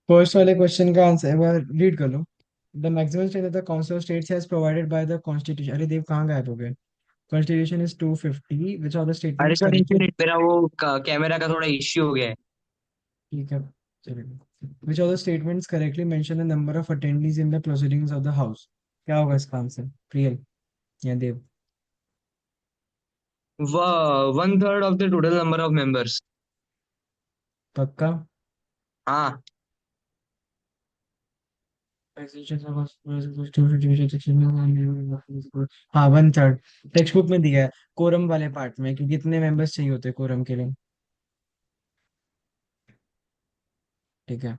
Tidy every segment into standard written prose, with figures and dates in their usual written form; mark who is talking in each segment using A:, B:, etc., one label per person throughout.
A: First वाले question का answer एक बार रीड कर लो। The maximum strength of the council of states has provided by the constitution. अरे देव कहाँ गायब हो गए? Constitution is 250 which of the
B: अरे
A: स्टेटमेंट्स
B: सर एक
A: करेक्टली।
B: मिनट, मेरा वो कैमरा का थोड़ा इश्यू हो गया है।
A: ठीक है, चलिए। Which of the statements correctly mention the number of attendance in the proceedings of the house. क्या होगा इसका आंसर, प्रियल या Dev?
B: One third of the total number of members.
A: पक्का?
B: हाँ।
A: हाँ, वन थर्ड। टेक्स्ट बुक में दिया है कोरम वाले पार्ट में कि कितने मेंबर्स चाहिए होते हैं कोरम के लिए। ठीक है।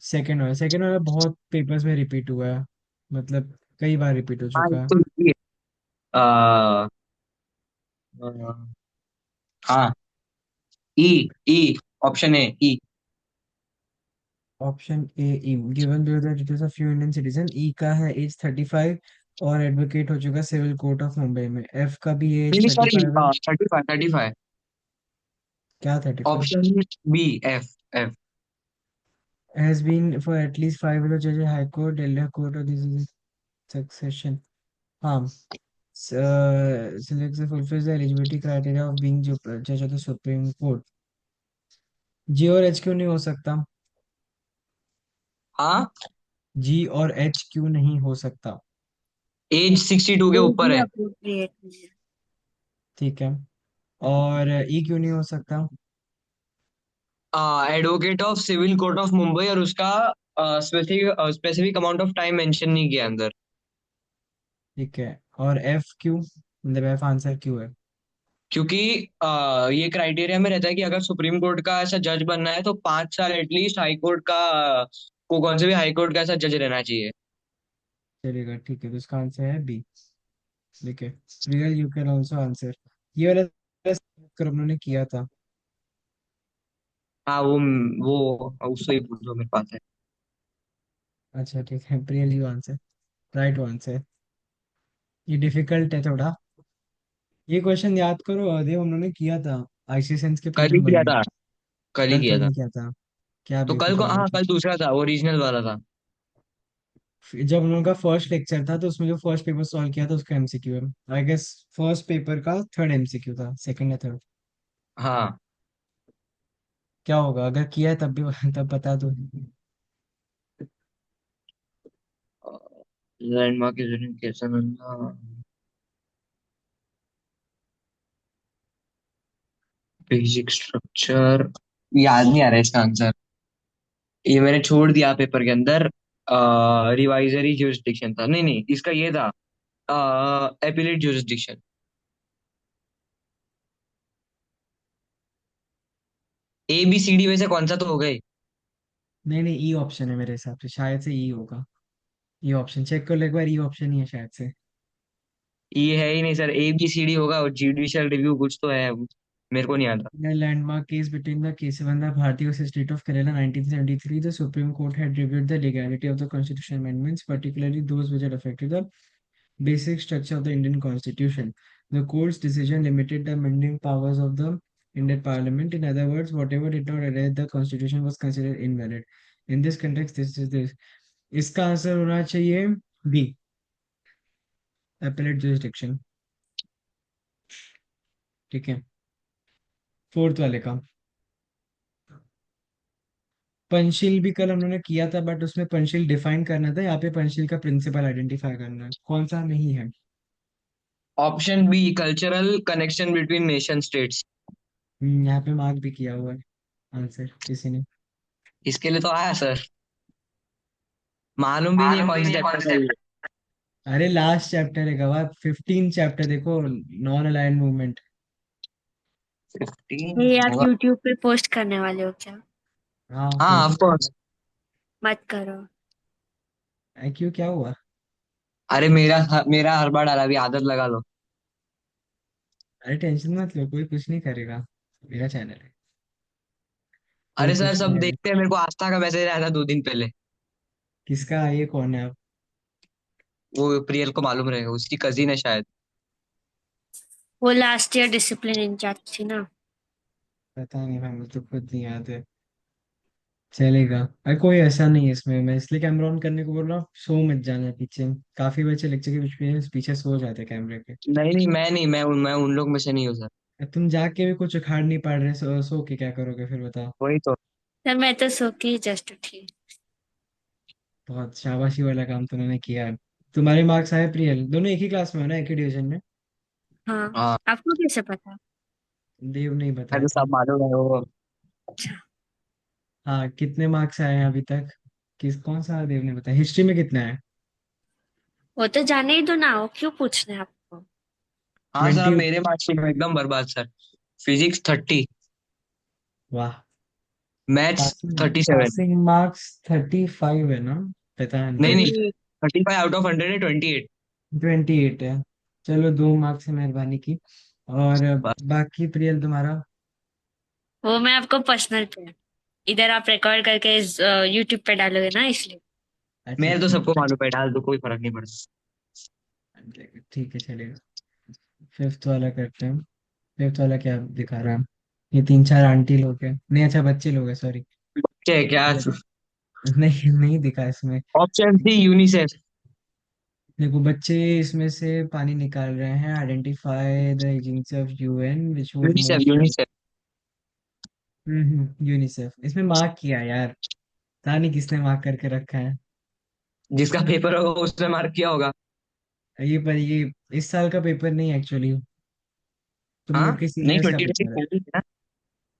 A: सेकेंड वाला बहुत पेपर्स में रिपीट हुआ है, मतलब कई बार रिपीट हो
B: हाँ
A: चुका है।
B: तो ये, आ, हाँ, E, E, option A, E.
A: Option A E. Given below the details of few Indian citizen. E का है एज 35 और एडवोकेट हो चुका सिविल कोर्ट ऑफ मुंबई में। एफ का भी एज
B: नहीं
A: थर्टी
B: सॉरी,
A: फाइव है।
B: 35, 35।
A: क्या 35?
B: Option B, F, F.
A: Has been for at least 5 जज हाई कोर्ट दिल्ली कोर्ट और दिस सक्सेशन। हाँ, selects fulfills the eligibility criteria of being judge of the Supreme Court। जी और एच क्यों नहीं हो सकता?
B: हाँ,
A: जी और एच क्यों नहीं हो सकता?
B: एज 62 के
C: एज
B: ऊपर
C: ही
B: है।
C: अप्रोप्रिएट नहीं है।
A: ठीक है। और ई क्यों नहीं हो सकता?
B: Advocate of civil court of Mumbai, और उसका specific amount of time mention नहीं किया अंदर।
A: ठीक है। और एफ क्यों, मतलब एफ आंसर क्यों है?
B: क्योंकि ये क्राइटेरिया में रहता है कि अगर सुप्रीम कोर्ट का ऐसा जज बनना है तो 5 साल एटलीस्ट हाई कोर्ट का, को कौन से भी हाई कोर्ट का ऐसा जज रहना चाहिए।
A: चलेगा, ठीक है, तो इसका आंसर है बी। ठीक है। Real you can also answer. ये वाला कर उन्होंने किया था।
B: हाँ, वो उससे ही पूछो, मेरे पास है।
A: अच्छा ठीक है, real you answer, right answer. ये डिफिकल्ट है थोड़ा। ये क्वेश्चन याद करो, देव उन्होंने किया था आईसीएसएन के
B: कल ही
A: पेपर वन
B: किया
A: में।
B: था, कल ही
A: कल
B: किया
A: तुमने
B: था।
A: किया था? क्या
B: तो कल
A: बेवकूफ
B: को,
A: लोग
B: हाँ
A: हैं।
B: कल दूसरा था, वो रीजनल वाला था।
A: जब उन लोगों का फर्स्ट लेक्चर था तो उसमें जो फर्स्ट पेपर सॉल्व किया था उसका एमसीक्यू है। आई गेस फर्स्ट पेपर का थर्ड एमसीक्यू था, सेकंड या थर्ड।
B: हाँ।
A: क्या होगा अगर किया है तब भी तब बता दो।
B: लैंडमार्क इज कैसा बनना, बेसिक स्ट्रक्चर, याद नहीं आ रहा है इसका आंसर। ये मैंने छोड़ दिया पेपर के अंदर। रिवाइजरी ज्यूरिसडिक्शन था, नहीं नहीं, इसका ये था, appellate jurisdiction. A B C D में से कौन सा तो हो गए।
A: नहीं नहीं, ई ऑप्शन है मेरे हिसाब से, शायद से ई होगा। ई ऑप्शन चेक कर लो एक बार, ई ऑप्शन ही है शायद से।
B: ये है ही नहीं sir, A B C D होगा और जुडिशियल रिव्यू कुछ तो है, मेरे को नहीं आता।
A: In a landmark case between the Kesavanda Bharati versus State of Kerala 1973, the Supreme Court had reviewed the legality of the constitutional amendments, particularly those which had affected the basic structure of the Indian Constitution. The court's decision limited the amending powers of the Indian Parliament. In other words, whatever did not address the Constitution was considered invalid. In this context, this is this. इसका answer होना चाहिए B, appellate jurisdiction। ठीक है। Fourth वाले का पंचशील भी कल हमने किया था, बट उसमें पंचशील डिफाइन करना था, यहाँ पे पंचशील का प्रिंसिपल आइडेंटिफाई करना है, कौन सा नहीं है?
B: Option B, cultural connection between nation states.
A: यहाँ पे मार्क भी किया हुआ है आंसर किसी ने।
B: इसके लिए तो आया सर, मालूम भी नहीं है
A: मालूम
B: कौन
A: भी
B: से
A: नहीं है कौन
B: चैप्टर
A: से
B: का ये।
A: चैप्टर। अरे लास्ट चैप्टर है गवाह, 15 चैप्टर देखो। Non aligned movement.
B: 15
C: ये आप
B: होगा।
C: यूट्यूब पे पोस्ट करने वाले हो क्या?
A: हाँ
B: हाँ ऑफ
A: पोस्ट
B: कोर्स।
A: करेगा।
C: मत करो।
A: क्यों, क्या हुआ?
B: अरे मेरा मेरा हर बार डाला भी, आदत लगा लो।
A: अरे टेंशन मत लो, कोई कुछ नहीं करेगा, मेरा चैनल है, कोई
B: अरे सर
A: कुछ नहीं
B: सब
A: करेगा।
B: देखते हैं, मेरे को आस्था का मैसेज आया था 2 दिन पहले।
A: किसका, ये कौन है आप?
B: वो प्रियल को मालूम रहेगा, उसकी कजिन है शायद।
C: वो लास्ट ईयर डिसिप्लिन इंचार्ज थी ना।
A: पता नहीं भाई, मुझे तो खुद नहीं याद है। चलेगा। अरे कोई ऐसा नहीं है इसमें, मैं इसलिए कैमरा ऑन करने को बोल रहा हूँ, सो मत जाना पीछे। काफी बच्चे लेक्चर के बीच में पीछे सो जाते हैं कैमरे के।
B: नहीं, मैं उन लोग में से नहीं हूँ सर।
A: तुम जाके भी कुछ उखाड़ नहीं पा रहे, सो के क्या करोगे फिर बताओ।
B: वही तो।
C: सर मैं तो सो के ही जस्ट उठी।
A: बहुत शाबाशी वाला काम तुमने किया है। तुम्हारे मार्क्स आए प्रियल, दोनों एक ही क्लास में हो ना, एक ही डिवीजन में?
C: हाँ।
B: हाँ,
C: आपको कैसे पता?
A: देव नहीं
B: मैं
A: बताया
B: तो
A: था।
B: सब मालूम है वो।
C: अच्छा।
A: हाँ, कितने मार्क्स आए हैं अभी तक? कौन सा देव ने बताया? हिस्ट्री में कितना है?
C: वो तो जाने ही दो ना, वो क्यों पूछना है आपको?
B: हाँ सर, अब
A: 20।
B: मेरे मार्क्सशीट में एकदम बर्बाद सर। फिजिक्स 30,
A: वाह।
B: Maths
A: passing
B: 37।
A: पासिंग मार्क्स 35 है ना? पता नहीं,
B: नहीं नहीं,
A: 30।
B: 35 आउट ऑफ 100 है, 28।
A: 28 है। चलो, 2 मार्क्स से मेहरबानी की। और बाकी प्रियल तुम्हारा?
C: वो मैं आपको पर्सनल पे, इधर आप रिकॉर्ड करके यूट्यूब पे डालोगे ना, इसलिए।
A: अच्छा
B: मेरे तो
A: ठीक
B: सबको मालूम है, डाल दो, कोई फर्क नहीं पड़ता।
A: है, ठीक है, चलेगा। फिफ्थ वाला करते हैं। फिफ्थ वाला क्या दिखा रहा है? ये तीन चार आंटी लोग हैं, नहीं अच्छा बच्चे लोग हैं, सॉरी।
B: क्या है क्या?
A: नहीं नहीं दिखा इसमें।
B: Option C UNICEF.
A: देखो, बच्चे इसमें से पानी निकाल रहे हैं। Identify the agency of UN which would
B: UNICEF
A: most.
B: UNICEF.
A: UNICEF इसमें मार्क किया यार। पता नहीं किसने मार्क करके रखा है।
B: जिसका पेपर होगा उसने मार्क किया होगा।
A: ये इस साल का पेपर नहीं एक्चुअली, तुम
B: हाँ,
A: लोग के
B: नहीं,
A: सीनियर्स का
B: 2020
A: पेपर है।
B: है ना।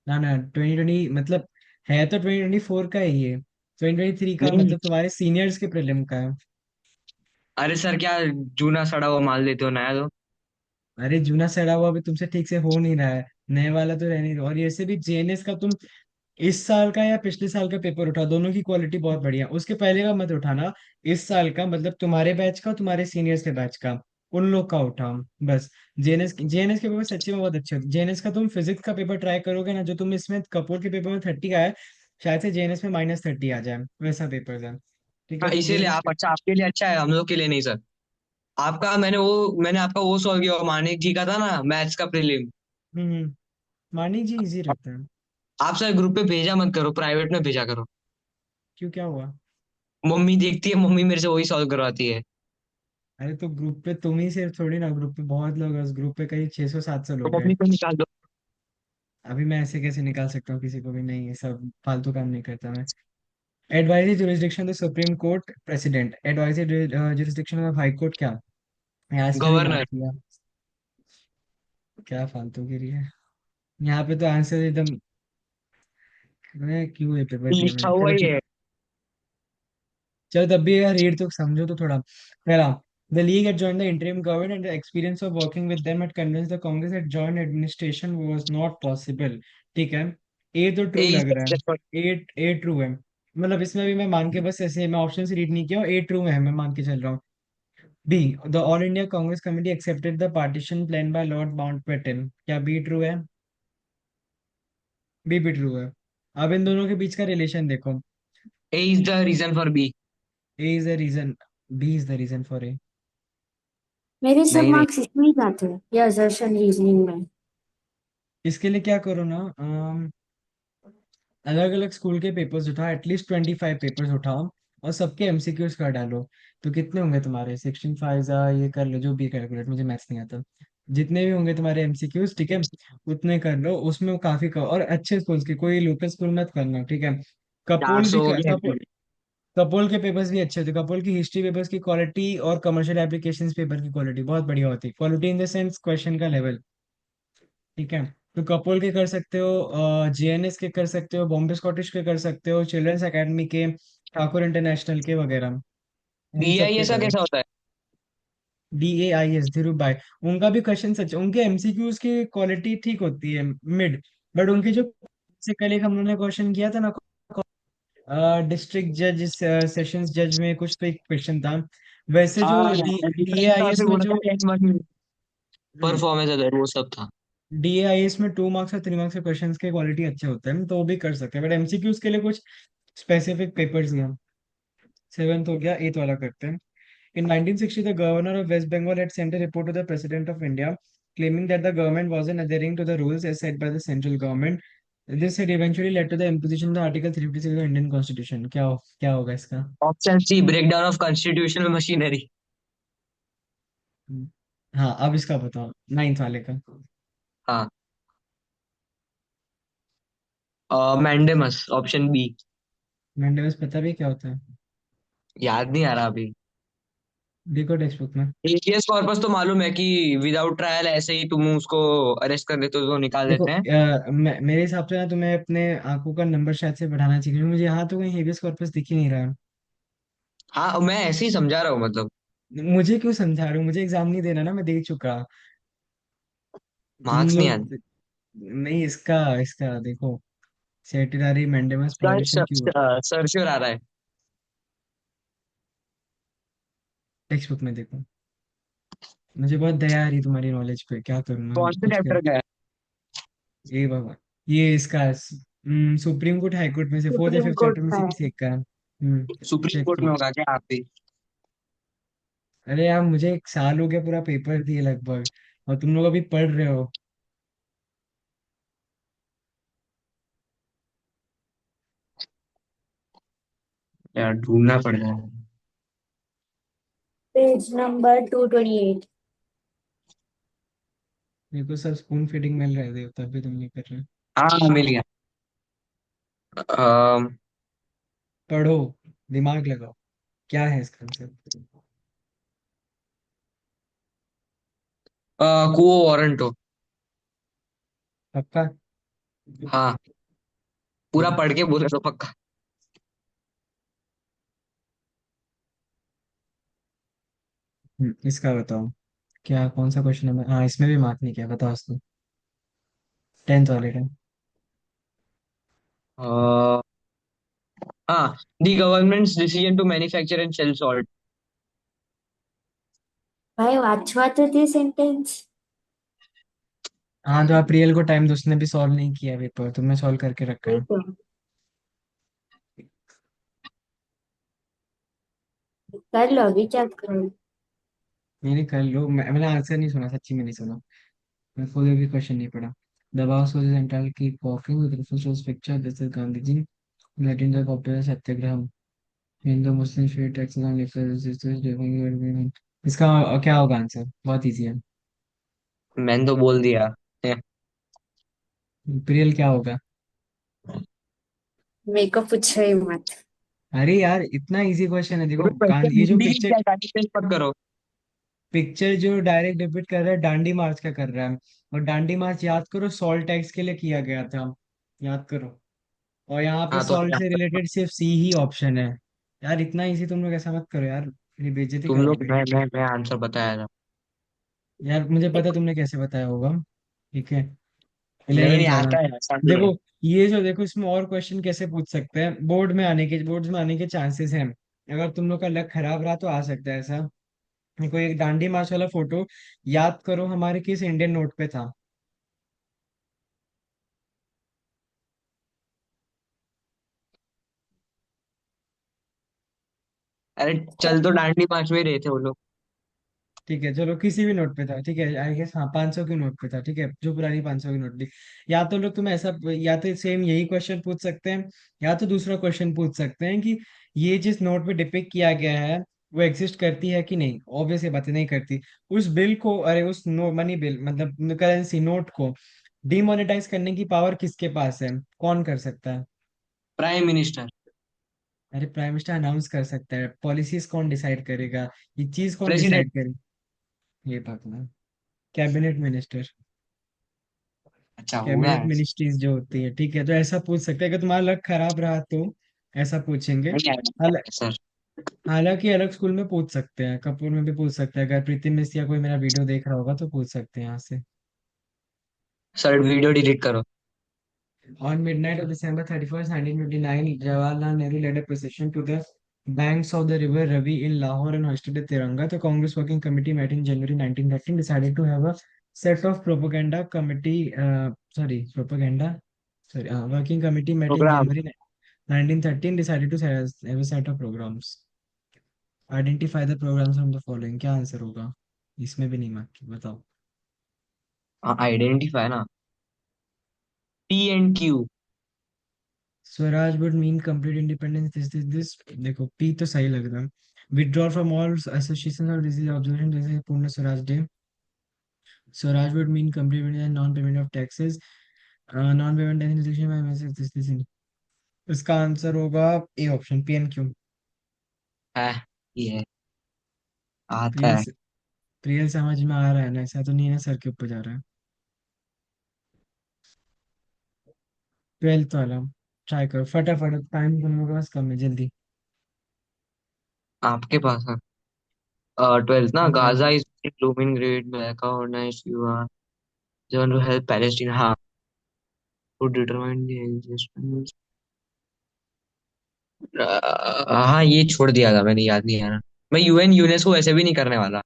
A: ना ना, 2020 मतलब है तो 2024 का ही है। 2023 का
B: नहीं,
A: मतलब तुम्हारे सीनियर्स के प्रीलिम का है।
B: अरे सर, क्या जूना सड़ा हुआ माल देते हो, नया दो।
A: अरे जूना सड़ा हुआ भी तुमसे ठीक से हो नहीं रहा है। नए वाला तो रह नहीं रहा। और ऐसे भी जेएनएस का तुम इस साल का या पिछले साल का पेपर उठा, दोनों की क्वालिटी बहुत बढ़िया। उसके पहले का मत उठाना। इस साल का मतलब तुम्हारे बैच का, तुम्हारे सीनियर्स के बैच का, उन लोग का उठाओ बस। जेएनएस के पेपर सच्ची में बहुत अच्छे होते। जेएनएस का तुम फिजिक्स का पेपर ट्राई करोगे ना, जो तुम इसमें कपूर के पेपर में 30 आया है, शायद से जेएनएस में -30 आ जाए, वैसा पेपर है। ठीक
B: हाँ,
A: है, तो
B: इसीलिए
A: जेएनएस।
B: आप, अच्छा आपके लिए अच्छा है, हम लोग के लिए नहीं सर। आपका मैंने आपका वो सॉल्व किया, मानिक जी का था ना, मैथ्स का प्रीलिम।
A: मानी जी इजी रहता है।
B: आप सर ग्रुप पे भेजा मत करो, प्राइवेट में भेजा करो।
A: क्यों, क्या हुआ?
B: मम्मी देखती है, मम्मी मेरे से वही सॉल्व करवाती है।
A: अरे तो ग्रुप पे तुम ही सिर्फ थोड़ी ना, ग्रुप पे बहुत लोग हैं। उस ग्रुप पे कहीं 600 700
B: तो
A: लोग हैं।
B: मम्मी को निकाल दो।
A: अभी मैं ऐसे कैसे निकाल सकता हूँ किसी को भी? नहीं, ये सब फालतू काम नहीं करता मैं। Advisory jurisdiction the supreme court president, advisory jurisdiction of high court क्या? यहाँ इसमें भी मार
B: गवर्नर।
A: किया। क्या फालतूगिरी है। यहाँ पे तो आंसर एकदम। मैं क्यों ये पेपर दिया
B: लिखा
A: मैंने?
B: हुआ
A: चलो
B: ही
A: ठीक।
B: है।
A: चलो तब भी यार, रीड तो समझो तो थोड़ा। पहला, the league had joined the interim government and the experience of working with them had convinced the congress that joint administration was not possible। ठीक है, ए तो ट्रू
B: ए,
A: लग रहा है। ए ए ट्रू है। मतलब इसमें भी मैं मान के, बस ऐसे मैं ऑप्शन से रीड नहीं किया, ए ट्रू है, मैं मान के चल रहा हूँ। B, the All India Congress committee accepted the partition plan by Lord Mountbatten, क्या बी ट्रू है? बी भी ट्रू है। अब इन दोनों के बीच का रिलेशन देखो।
B: A is the reason for B.
A: A is the reason, B is the reason for A.
C: मेरे सब
B: नहीं नहीं,
C: मार्क्स इसमें ही जाते हैं ये असर्शन रीजनिंग में।
A: इसके लिए क्या करो ना, अलग अलग स्कूल के पेपर्स उठाओ, एटलीस्ट 25 पेपर्स उठाओ, और सबके एमसीक्यूज कर डालो। तो कितने होंगे तुम्हारे? 16 5 ये कर लो, जो भी कैलकुलेट, मुझे मैथ्स नहीं आता। जितने भी होंगे तुम्हारे एमसीक्यूज, ठीक है, उतने कर लो। उसमें वो काफी कर, और अच्छे स्कूल्स के, कोई लोकल स्कूल मत करना, ठीक है।
B: चार
A: कपोल भी
B: सौ हो
A: कर,
B: गया।
A: कपोल के पेपर्स भी अच्छे होते। कपोल की हिस्ट्री पेपर्स की क्वालिटी और कमर्शियल एप्लीकेशंस पेपर की क्वालिटी बहुत बढ़िया होती है। Quality in the sense question का लेवल। ठीक है, तो कपोल के कर सकते हो, जेएनएस के कर सकते हो, बॉम्बे स्कॉटिश के कर सकते हो, चिल्ड्रंस एकेडमी के, ठाकुर इंटरनेशनल के वगैरह, इन सब के
B: बीआईएस का
A: करो।
B: कैसा होता है?
A: DAIS, धीरू भाई, उनका भी क्वेश्चन सच, उनके एमसीक्यूज की क्वालिटी ठीक होती है, मिड। बट उनके जो, से कल एक हम लोगों ने क्वेश्चन किया था ना, डिस्ट्रिक्ट जज सेशंस जज में कुछ तो एक क्वेश्चन था। वैसे जो
B: हाँ,
A: डी ए
B: डिफरेंस
A: आई
B: था,
A: एस
B: फिर
A: में
B: बोला था
A: जो
B: 10 मंथ परफॉर्मेंस है, वो सब था।
A: DAIS में 2 मार्क्स और 3 मार्क्स के क्वेश्चन के क्वालिटी अच्छे होते हैं, तो वो भी कर सकते हैं। बट एमसीक्यूज के लिए कुछ स्पेसिफिक पेपर्स हैं। सेवेंथ हो गया, एथ वाला करते हैं। In 1960, the governor of West Bengal had sent a report to the president of India claiming that the government wasn't adhering to the rules as set by the central government. This had eventually led to the imposition of the Article 356 of the Indian Constitution. क्या होगा इसका?
B: Option C, breakdown of constitutional machinery.
A: हम्म, हाँ, अब इसका बताओ, ninth वाले का।
B: हाँ, मैंडेमस, ऑप्शन बी।
A: मैंडेमस पता भी क्या होता है?
B: याद नहीं आ रहा अभी।
A: देखो टेक्स्ट बुक में।
B: हेबियस कॉर्पस तो मालूम है कि विदाउट ट्रायल ऐसे ही तुम उसको अरेस्ट कर लेते हो तो निकाल
A: देखो
B: देते हैं।
A: मेरे हिसाब से ना तुम्हें अपने आंखों का नंबर शायद से बढ़ाना चाहिए, क्योंकि मुझे यहाँ तो कहीं हेबियस कॉर्पस दिख ही नहीं रहा।
B: हाँ, मैं ऐसे ही समझा रहा हूँ मतलब।
A: मुझे क्यों समझा रहे हो? मुझे एग्जाम नहीं देना ना, मैं दे चुका। तुम
B: मार्क्स नहीं आते।
A: लोग। नहीं, इसका इसका देखो, सेटिलरी मैंडेमस प्रोहिबिशन क्यों।
B: सर्च आ रहा है।
A: टेक्स्ट बुक में देखो। मुझे बहुत दया आ रही तुम्हारी नॉलेज पे, क्या करूँ मैं
B: कौन से
A: कुछ कर।
B: चैप्टर का है?
A: ये भगवान। ये इसका सुप्रीम कोर्ट हाई कोर्ट में से फोर्थ या
B: सुप्रीम
A: फिफ्थ
B: कोर्ट
A: चैप्टर में
B: में
A: से
B: है।
A: किसी एक का है।
B: सुप्रीम
A: चेक
B: कोर्ट में
A: करो।
B: होगा क्या आप भी?
A: अरे यार, मुझे एक साल हो गया पूरा पेपर दिए लगभग, और तुम लोग अभी पढ़ रहे हो।
B: यार ढूंढना पड़ जाएगा।
C: Page number 228।
A: मेरे को सब स्पून फीडिंग मिल रहे थे, तब भी तुम नहीं कर रहे।
B: हाँ, मिल गया।
A: पढ़ो, दिमाग लगाओ, क्या है इसका आंसर?
B: Quo warranto.
A: पक्का?
B: हाँ, पूरा
A: ठीक
B: पढ़ के बोले तो पक्का।
A: है। इसका बताओ, क्या कौन सा क्वेश्चन है? हाँ, इसमें भी मार्क नहीं किया, बताओ इसको। टेंथ वाले का।
B: अ, हाँ, the government's decision to manufacture and sell salt.
C: भाई वाचवा तो ते सेंटेंस।
A: हाँ, तो आप रियल को टाइम दो, उसने भी सॉल्व नहीं किया पेपर, तुमने सॉल्व करके रखा
C: वही
A: है।
C: तो। कर लो अभी, क्या करो।
A: मैंने कर लो, मैंने आंसर नहीं सुना, सच्ची में नहीं सुना। मैं खुद भी क्वेश्चन नहीं पढ़ा। दबाव सोच सेंट्रल की walking with reference to picture, this is Gandhi ji letting the popular satyagraha. Hindu Muslim state tax ना लेकर इसका क्या होगा आंसर? बहुत इजी है।
B: मैंने तो बोल दिया।
A: रियल क्या होगा?
C: मेरे को पूछो ही मत।
A: अरे यार, इतना इजी क्वेश्चन है, देखो
B: क्वेश्चन
A: ये जो
B: हिंदी की
A: पिक्चर,
B: क्या, टाइम वेस्ट मत करो।
A: पिक्चर जो डायरेक्ट डिपिक्ट कर रहा है डांडी मार्च का कर रहा है। और डांडी मार्च याद करो, सॉल्ट टैक्स के लिए किया गया था। याद करो। और यहाँ पे
B: हाँ तो
A: सॉल्ट से रिलेटेड सिर्फ सी ही ऑप्शन है। यार इतना इजी तुम लोग ऐसा मत करो यार, मेरी बेइज्जती
B: तुम लोग,
A: करोगे।
B: मैं आंसर बताया था।
A: यार मुझे पता तुमने कैसे बताया होगा। ठीक है।
B: नहीं
A: 11th वाला।
B: आता है, समझ लो।
A: देखो, ये जो देखो, इसमें और क्वेश्चन कैसे पूछ सकते हैं, बोर्ड में आने के चांसेस हैं। अगर तुम लोग का लक खराब रहा तो आ सकता है ऐसा। कोई एक डांडी मार्च वाला फोटो याद करो, हमारे किस इंडियन नोट पे था?
B: अरे चल, तो डांडी मार्च में ही रहे थे वो लोग।
A: ठीक है, चलो किसी भी नोट पे था, ठीक है, आई गेस हाँ 500 की नोट पे था, ठीक है, जो पुरानी 500 की नोट थी। या तो लोग तुम्हें ऐसा, या तो सेम यही क्वेश्चन पूछ सकते हैं, या तो दूसरा क्वेश्चन पूछ सकते हैं कि ये जिस नोट पे डिपिक्ट किया गया है वो एग्जिस्ट करती है कि नहीं। ऑब्वियस ये बात नहीं करती। उस बिल को, अरे उस नो मनी बिल मतलब करेंसी नोट को डिमोनेटाइज करने की पावर किसके पास है? कौन कर सकता है?
B: Prime minister.
A: अरे प्राइम मिनिस्टर अनाउंस कर सकता है, पॉलिसीज कौन डिसाइड करेगा? ये चीज कौन
B: प्रेसिडेंट।
A: डिसाइड करेगा? ये भगवान। Cabinet minister.
B: अच्छा, होगा
A: कैबिनेट
B: ऐसे।
A: मिनिस्ट्रीज जो होती है, ठीक है, तो ऐसा पूछ सकते हैं, अगर तुम्हारा लक खराब रहा तो ऐसा पूछेंगे।
B: नहीं
A: हाल-
B: आया सर।
A: हालांकि अलग स्कूल में पूछ सकते हैं, कपूर में भी पूछ सकते हैं, अगर प्रीति मिस या कोई मेरा वीडियो देख रहा होगा तो पूछ सकते हैं यहाँ से।
B: सर वीडियो डिलीट करो।
A: On midnight of December 31st, 1959, Jawaharlal Nehru led a procession to the banks of the river Ravi in Lahore and hoisted a Tiranga. The Congress Working Committee met in January 1913, decided to have a set of Working Committee met in
B: program.
A: January 1913, decided to have a set of programs. Identify the programs from the following. क्या answer होगा? इसमें भी नहीं mark, बताओ।
B: Identify ना। P and Q।
A: Swaraj would mean complete independence, this देखो P तो सही लग रहा है। विथड्रॉ फ्रॉम ऑल एसोसिएशन और डिजीज ऑब्जर्वेशन जैसे पूर्ण Swaraj day. Swaraj would mean complete non payment of taxes, non payment taxes. इसका आंसर होगा ए ऑप्शन, PNQ।
B: है ये आता
A: प्रियल
B: है।
A: से प्रियल समझ में आ रहा है ना, ऐसा तो नहीं है सर के ऊपर जा रहा है। 12th वाला ट्राई करो फटाफट, टाइम तुम लोगों के पास कम है, जल्दी।
B: आपके पास है। 12th ना,
A: हाँ
B: Gaza is blooming great black or nice you are the one to help Palestine, हाँ, to determine the existence, हाँ ये छोड़ दिया था मैंने, याद नहीं आ रहा। मैं यूएन यूनेस्को ऐसे भी नहीं करने वाला।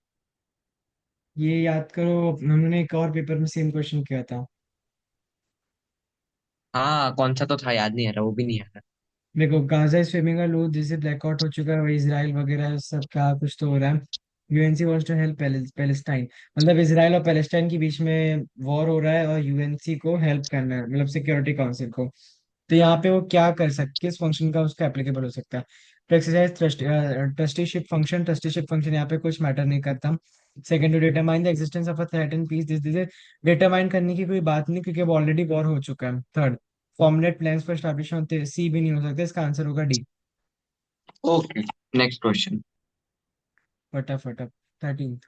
A: ये याद करो, हमने एक और पेपर में सेम क्वेश्चन किया था।
B: हाँ कौन सा तो था, याद नहीं आ रहा, वो भी नहीं आ रहा।
A: देखो गाजा स्विमिंग का लूट जिससे ब्लैकआउट हो चुका है, वही इसराइल वगैरह सब का कुछ तो हो रहा है। UNC wants to help Palestine, मतलब इसराइल और पैलेस्टाइन के बीच में वॉर हो रहा है और यूएनसी को हेल्प करना है, मतलब सिक्योरिटी काउंसिल को। तो यहाँ पे वो क्या कर सकते, किस फंक्शन का उसका एप्लीकेबल हो सकता है। तो एक्सरसाइज ट्रस्टीशिप फंक्शन यहाँ पे कुछ मैटर नहीं करता। Second, to determine the existence of a threat and peace, this determine करने की कोई बात नहीं क्योंकि अब ऑलरेडी वॉर हो चुका है। Third, formulate plans for establishment, C भी नहीं हो सकता, इसका आंसर होगा डी।
B: Okay, next question.
A: फटाफट अब 13th।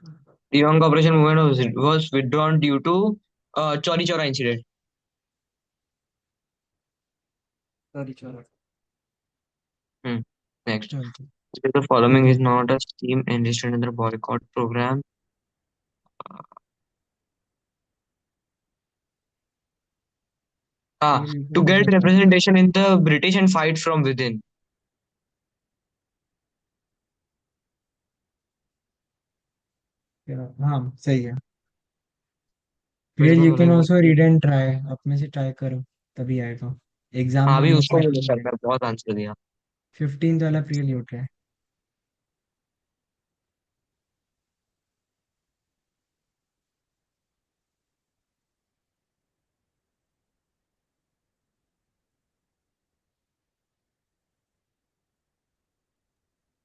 B: Yonge Operation movement was withdrawn due to Chori Chora incident.
A: Sorry चलो।
B: Hmm. Next.
A: चलो
B: The following is not a scheme enlisted under boycott program.
A: ये
B: To
A: लिखो
B: get
A: बताओ।
B: representation in the British and fight from within.
A: हाँ सही है।
B: Which
A: फिर
B: one
A: you
B: will
A: can
B: I
A: also
B: be?
A: Read and try, अपने से try करो तभी आएगा। एग्जाम
B: हाँ
A: में
B: अभी
A: मॉक
B: उसको
A: टेस्ट
B: बोलो
A: नहीं
B: सर,
A: मिलेगा।
B: मैं बहुत आंसर दिया।
A: 15th वाला प्रिय ल्यूट है।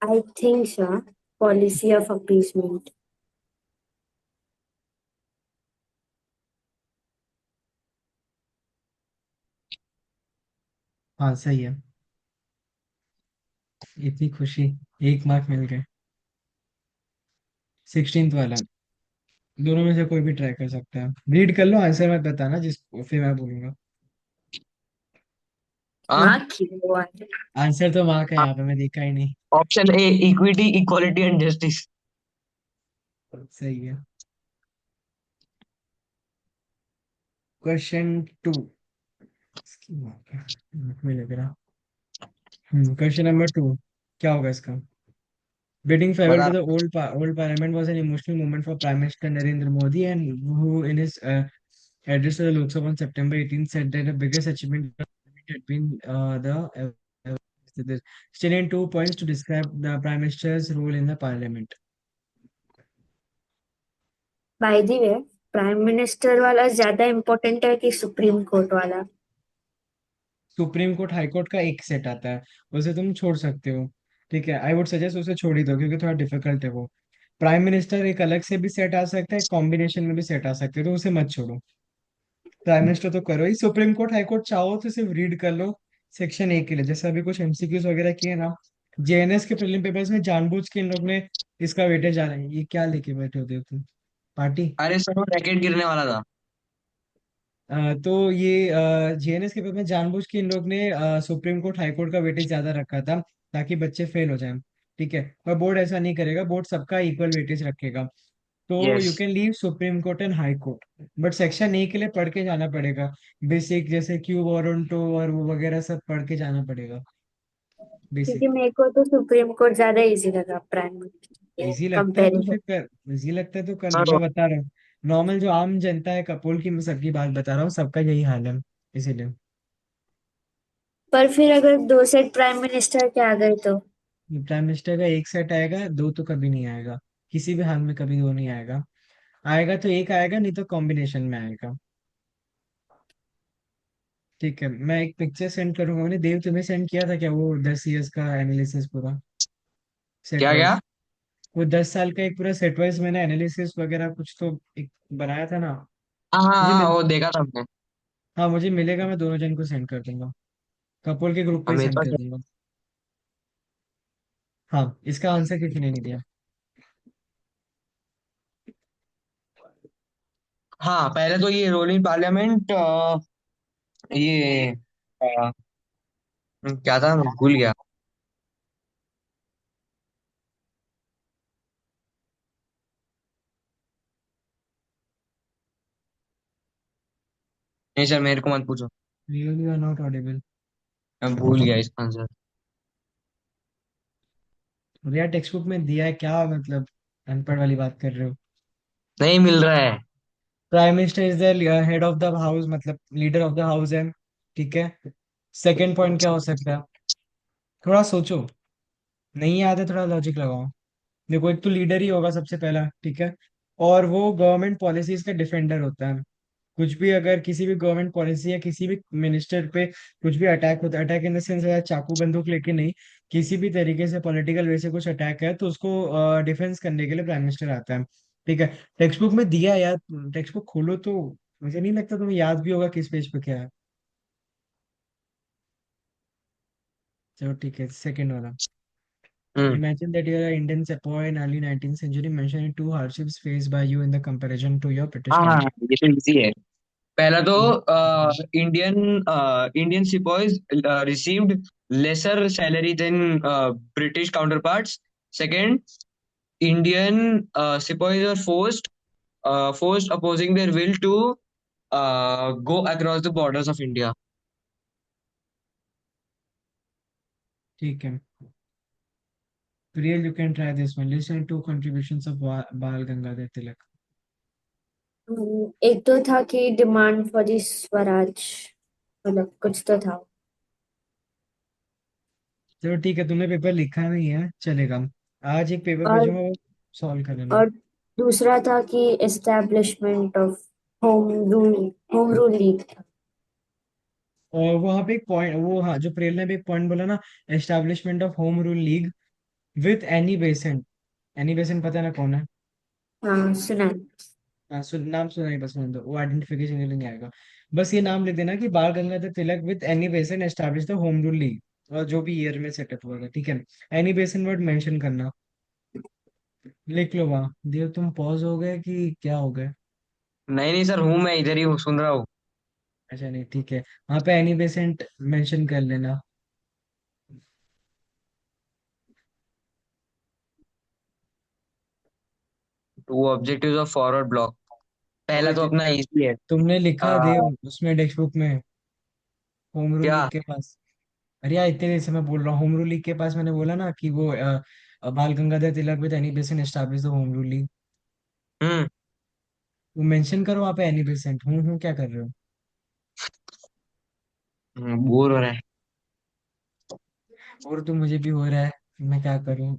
C: I think so. Policy of appeasement.
A: हाँ सही है। इतनी खुशी, 1 मार्क मिल गए। 16th वाला, दोनों में से कोई भी ट्राई कर सकता है, रीड कर लो आंसर मत बताना, जिसको फिर मैं बोलूंगा।
B: हाँ
C: मार्क क्यों हुआ है?
A: आंसर तो मार्क है यहाँ पे, मैं देखा ही नहीं।
B: Option A, equity equality and justice.
A: सही है। क्वेश्चन 2, इसकी मार्क है, मार्क में लग रहा। क्वेश्चन नंबर 2, क्या होगा इसका। Bidding farewell
B: बता।
A: to the old parliament was an emotional moment for Prime Minister Narendra Modi, and who, in his address to the Lok Sabha on September 18th, said that the biggest achievement of the parliament had been still in 2 points to describe the Prime Minister's role in the parliament.
C: By the way, prime minister वाला ज्यादा important है कि supreme court वाला?
A: Supreme court high court का एक set आता है, उसे तुम छोड़ सकते हो। ठीक है, आई वुड सजेस्ट उसे छोड़ ही दो क्योंकि थोड़ा डिफिकल्ट है वो। प्राइम मिनिस्टर एक अलग से भी सेट आ सकता है, कॉम्बिनेशन में भी सेट आ सकते हैं, तो उसे मत छोड़ो। प्राइम मिनिस्टर तो करो ही, सुप्रीम कोर्ट हाई कोर्ट चाहो तो सिर्फ रीड कर लो सेक्शन 1 के लिए, जैसे अभी कुछ एमसीक्यूज वगैरह किए ना। जेएनएस के प्रीलिम पेपर्स में जानबूझ के इन लोग ने इसका वेटेज आ रहा है, ये क्या लेके बैठे होते हो तुम, पार्टी।
B: अरे सर वो रैकेट गिरने वाला था।
A: तो ये जेएनएस के पेपर में जानबूझ के इन लोग ने सुप्रीम कोर्ट हाई कोर्ट का वेटेज ज्यादा रखा था ताकि बच्चे फेल हो जाएं। ठीक है, पर बोर्ड ऐसा नहीं करेगा, बोर्ड सबका इक्वल वेटेज रखेगा। तो
B: yes.
A: You can leave supreme court and high court, but section 1 के लिए पढ़ के जाना पड़ेगा। बेसिक जैसे क्यू वारंटो और वो वगैरह सब पढ़ के जाना पड़ेगा,
C: क्योंकि
A: बेसिक।
C: मेरे को तो सुप्रीम कोर्ट ज्यादा इजी लगा प्राइम मिनिस्टर के
A: इजी लगता है तो
C: कंपैरिजन।
A: फिर कर, इजी लगता है तो कर लो, मैं बता रहा हूँ। नॉर्मल जो आम जनता है कपोल की, मैं सबकी बात बता रहा हूँ, सबका यही हाल है, इसीलिए।
C: पर फिर अगर दो सेट प्राइम मिनिस्टर के आ गए तो?
A: प्राइम मिनिस्टर का एक सेट आएगा, दो तो कभी नहीं आएगा, किसी भी हाल में कभी दो नहीं आएगा। आएगा तो एक आएगा, नहीं तो कॉम्बिनेशन में आएगा। ठीक है, मैं एक पिक्चर सेंड करूंगा। मैंने देव तुम्हें सेंड किया था क्या वो 10 years का एनालिसिस पूरा सेट
B: क्या क्या?
A: वाइज? वो 10 साल का एक पूरा सेट वाइज मैंने एनालिसिस वगैरह कुछ तो एक बनाया था ना।
B: हाँ हाँ
A: मुझे
B: हाँ,
A: मिल
B: वो देखा था हमने।
A: हाँ मुझे मिलेगा, मैं दोनों जन को सेंड कर दूंगा। कपोल के ग्रुप पे ही
B: मेरे
A: सेंड
B: पास।
A: कर दूंगा। हाँ, इसका आंसर किसी ने नहीं दिया।
B: हाँ, पहले तो ये रोलिंग पार्लियामेंट, ये क्या था, मैं भूल गया। नहीं सर, मेरे को मत पूछो।
A: Really are not audible.
B: मैं भूल गया इसका आंसर।
A: यार टेक्स्ट बुक में दिया है क्या, मतलब अनपढ़ वाली बात कर रहे हो?
B: नहीं मिल रहा है।
A: Prime minister is the head of the house, मतलब लीडर ऑफ द हाउस है। ठीक है। सेकंड पॉइंट क्या हो सकता है? थोड़ा सोचो। नहीं याद है, थोड़ा लॉजिक लगाओ। देखो, एक तो लीडर ही होगा सबसे पहला, ठीक है। और वो गवर्नमेंट पॉलिसीज का डिफेंडर होता है। कुछ भी अगर किसी भी गवर्नमेंट पॉलिसी या किसी भी मिनिस्टर पे कुछ भी अटैक होता है, अटैक इन द सेंस चाकू बंदूक लेके नहीं, किसी भी तरीके से पॉलिटिकल वे से कुछ अटैक है तो उसको डिफेंस करने के लिए प्राइम मिनिस्टर आता है। ठीक है। टेक्स्ट बुक में दिया है यार। टेक्स्ट बुक खोलो तो मुझे नहीं लगता तुम्हें याद भी होगा किस पेज पे क्या है। चलो ठीक है, सेकंड वाला।
B: हम्म।
A: Imagine that you are an Indian sepoy in early 19th century, mentioning two hardships faced by you in the comparison to your British
B: हाँ हाँ हाँ,
A: counterpart.
B: ये तो इजी है। पहला तो Indian Indian sepoys received lesser salary than British counterparts. Second, Indian sepoys are forced opposing their will to go across the borders of India.
A: ठीक है। Priya, you can try this one. Listen to contributions of Bal Gangadhar Tilak.
C: एक तो था कि demand for the Swaraj, मतलब कुछ तो था।
A: चलो ठीक है, तुमने पेपर लिखा नहीं है, चलेगा। आज एक पेपर
C: और
A: भेजूंगा, वो सॉल्व कर लेना।
C: और दूसरा था कि establishment of home rule home rule league था।
A: और वहां पे एक पॉइंट, वो हाँ, जो प्रेरणा ने भी एक पॉइंट बोला ना, establishment of home rule league with Annie Besant. Annie Besant पता है ना कौन है?
C: हाँ, सुना है।
A: हाँ, नाम सुना ही, बस मैंने तो वो आइडेंटिफिकेशन के लिए नहीं आएगा। बस ये नाम लिख देना कि बाल गंगाधर तिलक विद एनी बेसन establish the home rule league, और जो भी ईयर में सेटअप हुआ था, ठीक है। एनी बेसन वर्ड मेंशन करना। लिख लो वहाँ। देव, तुम पॉज हो गए कि क्या हो गए?
B: नहीं नहीं सर, हूँ मैं इधर ही हूँ, सुन रहा हूँ।
A: अच्छा नहीं, ठीक है। वहाँ पे एनी बेसेंट मेंशन कर लेना।
B: To objectives of forward block. पहला
A: वही
B: तो अपना इजी है।
A: तुमने लिखा है
B: आ,
A: देव उसमें टेक्स्ट बुक में, होम रूल
B: क्या?
A: लीग के पास। अरे यार, इतने देर से मैं बोल रहा हूँ, होम रूल लीग के पास मैंने बोला ना कि वो Bal Gangadhar Tilak with Annie Besant establish the home rule league.
B: हम्म।
A: वो मेंशन करो वहाँ पे एनी बेसेंट। हूँ क्या कर रहे हो?
B: बोर हो रहा है।
A: और तो मुझे भी हो रहा है, मैं क्या करूँ?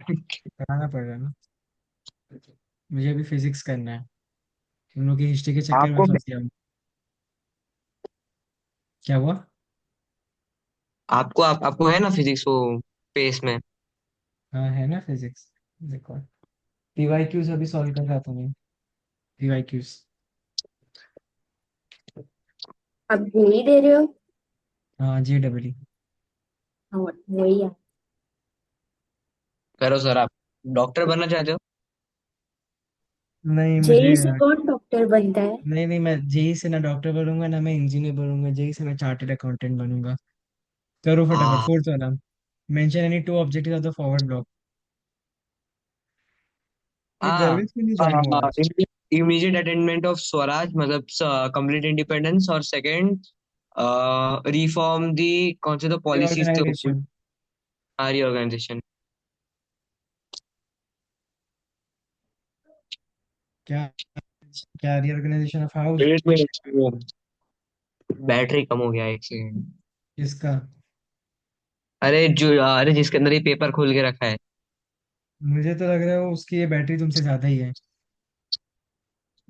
A: कराना पड़ रहा है ना। मुझे अभी फिजिक्स करना है। तुम लोग की हिस्ट्री के चक्कर में
B: आपको
A: फंस गया हूँ। क्या हुआ?
B: आपको है ना फिजिक्स वो पेस में।
A: हाँ है ना फिजिक्स। देखो, पीवाईक्यूज अभी सॉल्व कर रहा था मैं। पीवाईक्यूज।
C: अब यही दे रहे हो?
A: हाँ, JEE।
C: हाँ, वही है।
B: करो सर, आप डॉक्टर बनना चाहते हो?
A: नहीं मुझे
C: जेई से कौन डॉक्टर बनता है?
A: नहीं नहीं, मैं जेई से ना डॉक्टर बनूंगा ना मैं इंजीनियर बनूंगा, जेई से मैं चार्टर्ड अकाउंटेंट बनूंगा। करो फटाफट,
B: हाँ
A: फोर्थ वाला। Mention any two objective of the forward block. ये
B: हाँ।
A: गर्विश क्यों नहीं ज्वाइन हुआ आज?
B: इमीडिएट अटेनमेंट ऑफ स्वराज, मतलब कंप्लीट इंडिपेंडेंस। और सेकंड, रिफॉर्म दी, कौन से तो पॉलिसीज थे वो,
A: रिऑर्गेनाइजेशन।
B: हमारी ऑर्गेनाइजेशन।
A: क्या? क्या रिऑर्गेनाइजेशन ऑफ हाउस?
B: एक मिनट, वो बैटरी कम हो गया, एक सेकंड।
A: किसका?
B: अरे जिसके अंदर ये पेपर खोल के रखा है।
A: मुझे तो लग रहा है वो उसकी ये बैटरी तुमसे ज्यादा ही है।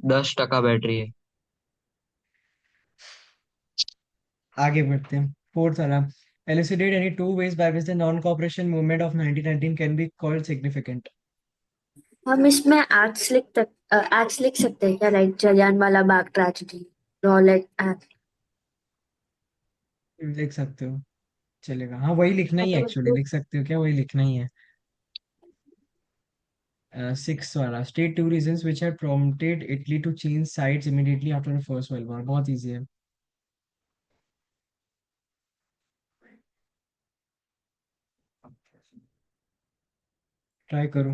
B: 10% बैटरी है।
A: आगे बढ़ते हैं। फोर्थ वाला, elucidate any two ways by which the non-cooperation movement of 1919 can be called significant।
C: हम इसमें एक्ट्स लिख सकते हैं क्या, like Jallianwala Bagh tragedy, Rowlatt act.
A: लिख सकते हो, चलेगा। हाँ वही लिखना ही है, एक्चुअली लिख सकते हो क्या, वही लिखना ही है। सिक्स वाला, state two reasons which had prompted Italy to change sides immediately after the first world war। बहुत इजी है, ट्राई करो।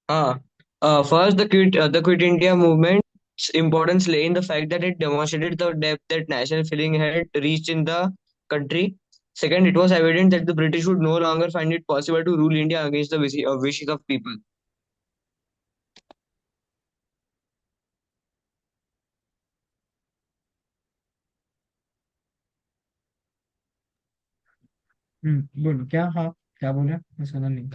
B: हाँ, first the Quit India movement's importance lay in the fact that it demonstrated the depth that national feeling had reached in the country. Second, it was evident that the British would no longer find it possible to rule India against the wishes of people.
A: बोलो क्या, हाँ क्या बोला, मैं सुना नहीं।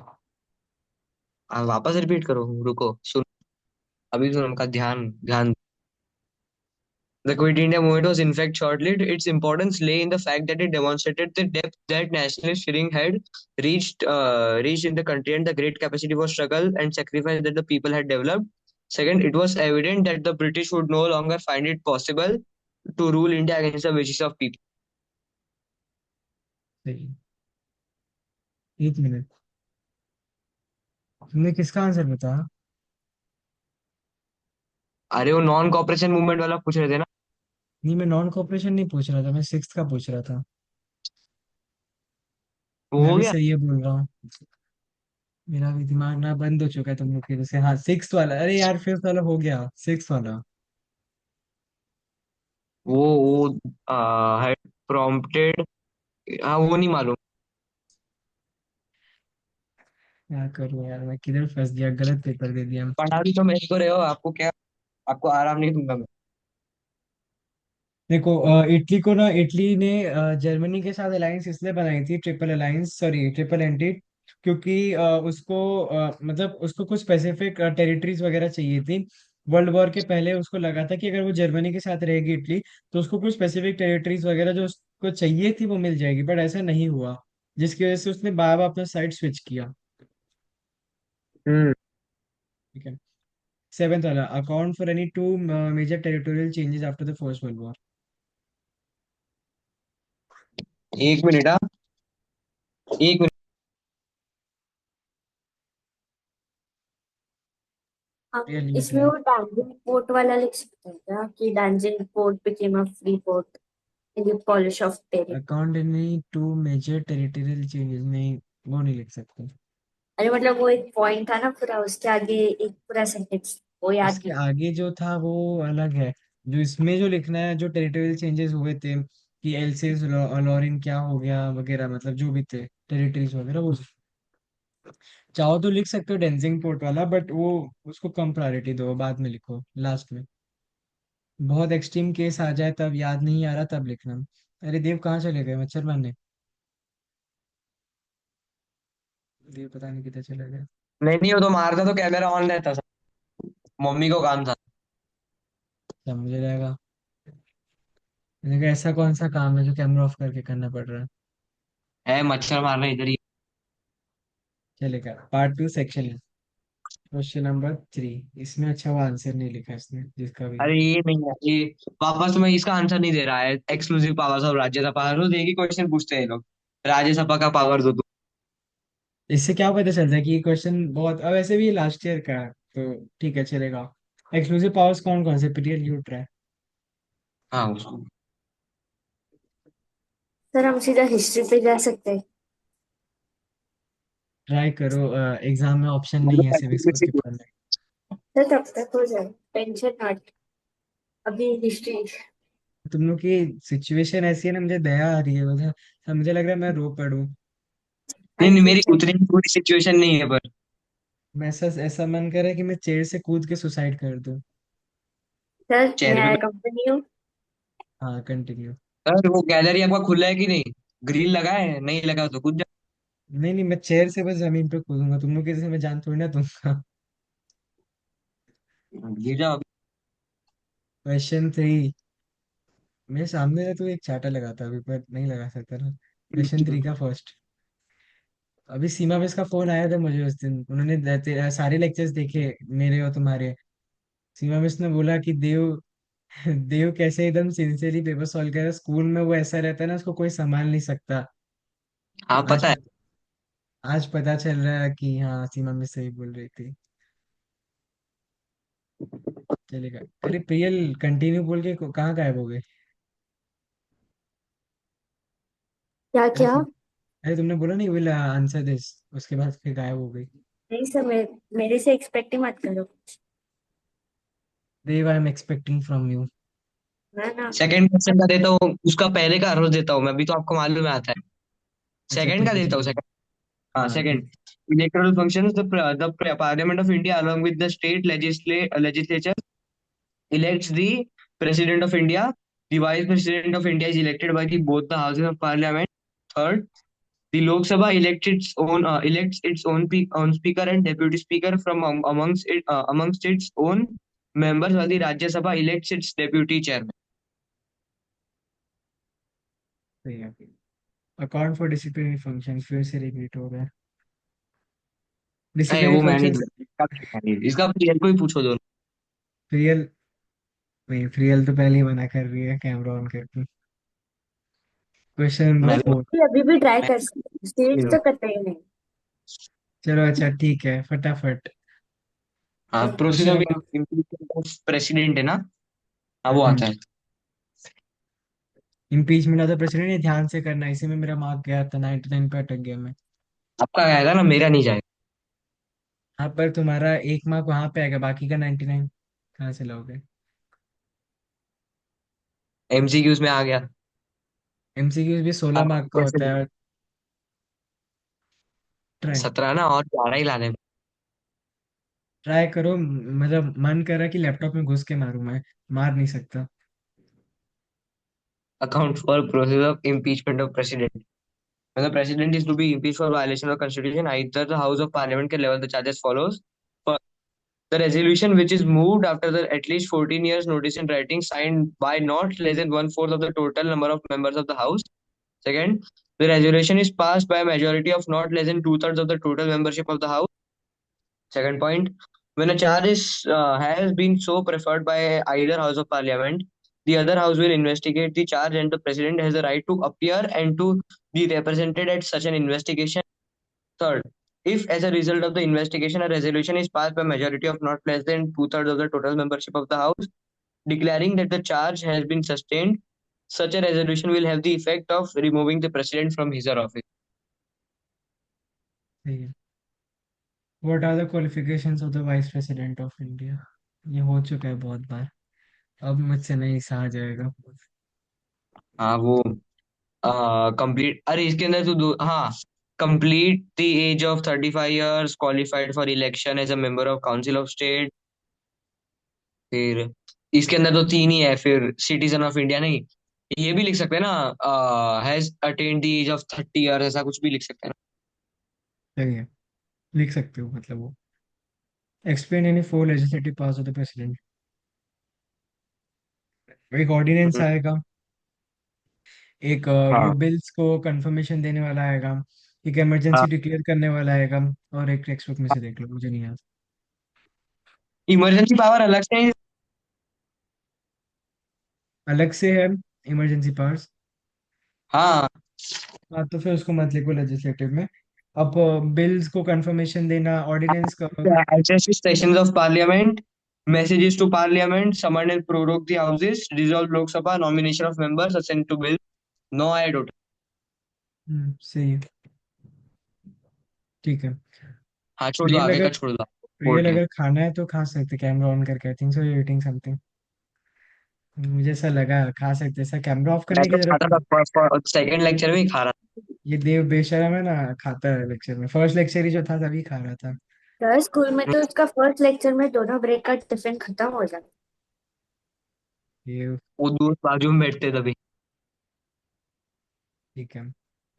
B: वापस repeat करो, रुको सुन, अभी सुनो का ध्यान ध्यान। The Quit India movement was in fact short-lived. Its importance lay in the fact that it demonstrated the depth that nationalist feeling had reached in the country and the great capacity for struggle and sacrifice that the people had developed. Second, it was evident that the British would no longer find it possible to rule India against the wishes of people.
A: सही, एक minute, तुमने किसका answer बताया?
B: अरे वो non cooperation movement वाला पूछ रहे थे ना।
A: नहीं, मैं नॉन कॉपरेशन नहीं पूछ रहा था, मैं सिक्स का पूछ रहा था।
B: वो
A: मैं
B: हो
A: भी
B: गया।
A: सही है बोल रहा हूँ, मेरा भी दिमाग ना बंद हो चुका है तुम लोग की वजह से। हाँ सिक्स वाला, अरे यार फिफ्थ वाला हो गया, सिक्स वाला।
B: वो हैड प्रॉम्प्टेड, हाँ वो नहीं मालूम।
A: क्या करूँ यार, मैं किधर फंस गया, गलत पेपर दे दिया।
B: पढ़ा भी तो मेरे को रहे हो, आपको क्या, आपको आराम नहीं दूंगा मैं।
A: देखो इटली को ना, इटली ने जर्मनी के साथ अलायंस इसलिए बनाई थी, triple alliance, sorry triple anti, क्योंकि उसको मतलब उसको कुछ स्पेसिफिक टेरिटरीज वगैरह चाहिए थी। वर्ल्ड वॉर के पहले उसको लगा था कि अगर वो जर्मनी के साथ रहेगी इटली, तो उसको कुछ स्पेसिफिक टेरिटरीज वगैरह जो उसको चाहिए थी वो मिल जाएगी, बट ऐसा नहीं हुआ, जिसकी वजह से उसने बार बार अपना साइड स्विच किया।
B: हम्म।
A: ठीक है। सेवेंथ वाला, account for any two major territorial changes after the first world war.
B: एक मिनट, हाँ, एक मिनट।
C: हम
A: रियल यूथ
C: इसमें
A: है।
C: वो डैंजिंग पोर्ट वाला लिख सकते हैं क्या, कि Danzig port became a free port in the polish of Paris.
A: Account any two major territorial changes, नहीं वो नहीं लिख सकते।
C: अरे मतलब वो एक पॉइंट था ना पूरा, उसके आगे एक पूरा सेंटेंस वो याद
A: उसके
C: नहीं।
A: आगे जो था वो अलग है, जो इसमें जो लिखना है, जो टेरिटोरियल चेंजेस हुए थे कि एल्सिस लॉरिन क्या हो गया वगैरह, मतलब जो भी थे टेरिटरीज वगैरह, वो चाहो तो लिख सकते हो डेंजिंग पोर्ट वाला, बट वो उसको कम प्रायोरिटी दो, बाद में लिखो लास्ट में। बहुत एक्सट्रीम केस आ जाए तब, याद नहीं आ रहा तब लिखना। अरे देव कहाँ चले गए, मच्छर मारने? देव पता नहीं किधर चले गए।
B: नहीं नहीं, वो तो मारता तो कैमरा ऑन रहता था, मम्मी को काम था।
A: समझ जाएगा। मैंने कहा ऐसा कौन सा काम है जो कैमरा ऑफ करके करना पड़ रहा है।
B: है मच्छर मारना इधर ही।
A: चलेगा, part two section, question number three. इसमें अच्छा वो आंसर नहीं लिखा इसने, जिसका भी है।
B: अरे ये नहीं है ये, वापस तुम्हें इसका आंसर नहीं दे रहा है। Exclusive powers of Rajya Sabha power रोज एक ही क्वेश्चन पूछते हैं ये लोग। राज्यसभा का पावर दो तुम।
A: इससे क्या पता चलता है कि ये क्वेश्चन बहुत, अब ऐसे भी लास्ट ईयर का है, तो ठीक है चलेगा। एक्सक्लूसिव पावर्स कौन कौन से, पीरियड यूट रहा है?
B: हाँ उसको।
C: सर हम सीधा हिस्ट्री पे जा सकते हैं।
A: ट्राई करो, एग्जाम में ऑप्शन नहीं है सिविक्स को स्किप करने
C: सर तब तक हो जाए, टेंशन नॉट, अभी हिस्ट्री।
A: का। तुम लोग की सिचुएशन ऐसी है ना, मुझे दया आ रही है, मुझे लग रहा है मैं रो पड़ूं।
B: नहीं
C: आई
B: नहीं,
C: फील
B: मेरी
C: सैड।
B: उतनी पूरी सिचुएशन नहीं है पर।
A: मैं ऐसा ऐसा मन कर रहा है कि मैं चेयर से कूद के सुसाइड कर दूं।
C: सर
B: चेहरे
C: मैं
B: पे।
C: कंपनी
A: हाँ कंटिन्यू।
B: सर वो गैलरी आपका खुला है कि नहीं? ग्रिल लगा है, नहीं लगा तो कूद
A: नहीं नहीं, मैं चेयर से बस जमीन पे कूदूंगा, तुम लोग की जैसे मैं जान थोड़ी ना दूंगा।
B: गिर जाओ अभी।
A: क्वेश्चन 3। मेरे सामने है तो एक चाटा लगाता अभी, पर नहीं लगा सकता ना। क्वेश्चन 3 का फर्स्ट। अभी सीमा मिस का फोन आया था मुझे उस दिन, उन्होंने सारे लेक्चर्स देखे, मेरे और तुम्हारे। सीमा मिस ने बोला कि देव देव कैसे एकदम सिंसियरली पेपर सॉल्व कर रहा है, स्कूल में वो ऐसा रहता है ना, उसको कोई संभाल नहीं सकता।
B: हाँ
A: आज
B: पता है।
A: आज पता चल रहा है कि हाँ, सीमा मिस सही बोल रही थी। चलेगा। अरे प्रियल, कंटिन्यू बोल के कहाँ गायब हो गए?
C: क्या
A: अरे
C: क्या?
A: अरे तुमने बोला नहीं, विल आंसर दिस, उसके बाद फिर गायब हो गई।
C: नहीं सर, मेरे से एक्सपेक्ट ही मत करो।
A: Dev, I am expecting from you.
C: ना ना।
B: सेकंड क्वेश्चन का देता हूँ, उसका पहले का रोज देता हूँ मैं, अभी तो आपको मालूम है आता है।
A: अच्छा
B: सेकंड का
A: ठीक है,
B: देता हूँ,
A: चलो।
B: सेकंड। हाँ
A: हाँ ठीक।
B: Second. Electoral functions, the Parliament of India along with the state legislature elects the President of India. The Vice President of India is elected by the both the houses of Parliament. Third, the Lok Sabha elects its own speaker and deputy speaker from amongst its own members, while the Rajya Sabha elects its deputy chairman.
A: सही है। Account for disciplinary function फिर से repeat हो गया।
B: नहीं
A: disciplinary
B: वो मैं नहीं
A: फंक्शन।
B: दूंगा। इसका प्रियल को ही पूछो दो।
A: प्रियल। नहीं, प्रियल तो पहले ही मना कर रही है कैमरा ऑन करके। क्वेश्चन नंबर
B: मैं
A: 4।
C: अभी भी ट्राई
B: मैं
C: कर सकते, स्टेज तो करते ही नहीं।
A: चलो अच्छा ठीक है, फटाफट।
B: हाँ, process
A: question
B: of
A: number.
B: Impeachment of president है ना। हाँ वो
A: हम्म।
B: आता है।
A: इम्पीचमेंट ऑफ द प्रेसिडेंट, ये ध्यान से करना, इसी में मेरा मार्क गया था 99 पे, अटक गया मैं।
B: आपका आएगा ना, मेरा नहीं जाएगा।
A: हाँ, पर तुम्हारा एक मार्क वहां पे आएगा, बाकी का 99 कहाँ से लाओगे?
B: एमसीक्यूज में आ गया।
A: एमसीक्यू भी 16 मार्क का
B: कैसे
A: होता है। ट्राई
B: 17 ना, और 12 ही लाने।
A: ट्राई करो, मतलब मन कर रहा है कि लैपटॉप में घुस के मारूं मैं। मार नहीं सकता।
B: Account for process of impeachment of president. When the president is to be impeached for violation of the constitution, either the House of Parliament can level the charges follows. First, the resolution which is moved after the at least 14 years notice in writing signed by not less than one fourth of the total number of members of the House. Second, the resolution is passed by a majority of not less than two-thirds of the total membership of the House. Second point, when a charge has been so preferred by either House of Parliament, the other House will investigate the charge and the President has the right to appear and to be represented at such an investigation. Third, if as a result of the investigation a resolution is passed by majority of not less than two-thirds of the total membership of the House, declaring that the charge has been sustained, such a resolution will have the effect of removing the President from his or office.
A: सही है। What are the qualifications of the vice president of India? ये हो चुका है बहुत बार। अब मुझसे नहीं सहा जाएगा।
B: हाँ वो कंप्लीट, अरे इसके अंदर तो दो, हाँ, complete the age of 35 years, qualified for election as a member of council of state. फिर इसके अंदर तो तीन ही है, फिर सिटीजन ऑफ इंडिया नहीं, ये भी लिख सकते हैं ना, has attained the age of 30 years, ऐसा कुछ भी लिख सकते हैं
A: सही है, लिख सकते हो मतलब वो। Explain any four legislative powers of the president. एक ऑर्डिनेंस
B: ना।
A: आएगा, एक वो
B: हाँ,
A: बिल्स को कंफर्मेशन देने वाला आएगा, एक
B: हाँ,
A: इमरजेंसी डिक्लेयर करने वाला आएगा, और एक टेक्स्ट बुक में से देख लो, मुझे नहीं याद।
B: इमरजेंसी पावर अलग से है।
A: अलग से है इमरजेंसी पावर्स।
B: हाँ,
A: हाँ, तो फिर उसको मत लिखो लेजिस्लेटिव में। अब बिल्स को कंफर्मेशन देना, ऑर्डिनेंस का।
B: access to sessions of parliament, messages to parliament, summon and prorogue the houses, dissolve Lok Sabha, nomination of members, assent to bill, no I don't।
A: सही है। ठीक है।
B: हाँ छोड़ दो,
A: प्रियल
B: आगे
A: अगर
B: का छोड़ दो।
A: प्रियल
B: कोर्ट है।
A: अगर खाना है तो खा सकते, कैमरा ऑन करके। I think so you eating something. मुझे ऐसा लगा खा सकते, ऐसा कैमरा ऑफ
B: मैं
A: करने
B: तो
A: की जरूरत
B: खाता
A: नहीं।
B: था, सेकंड लेक्चर में ही खा रहा
A: ये देव बेशरम है ना, खाता है लेक्चर में। फर्स्ट लेक्चर ही जो था तभी खा रहा था।
C: सर स्कूल में
B: था।
C: तो उसका फर्स्ट लेक्चर में दोनों ब्रेक का टिफिन खत्म हो जाता।
A: ये
B: वो दोस्त बाजू में बैठते तभी।
A: ठीक है।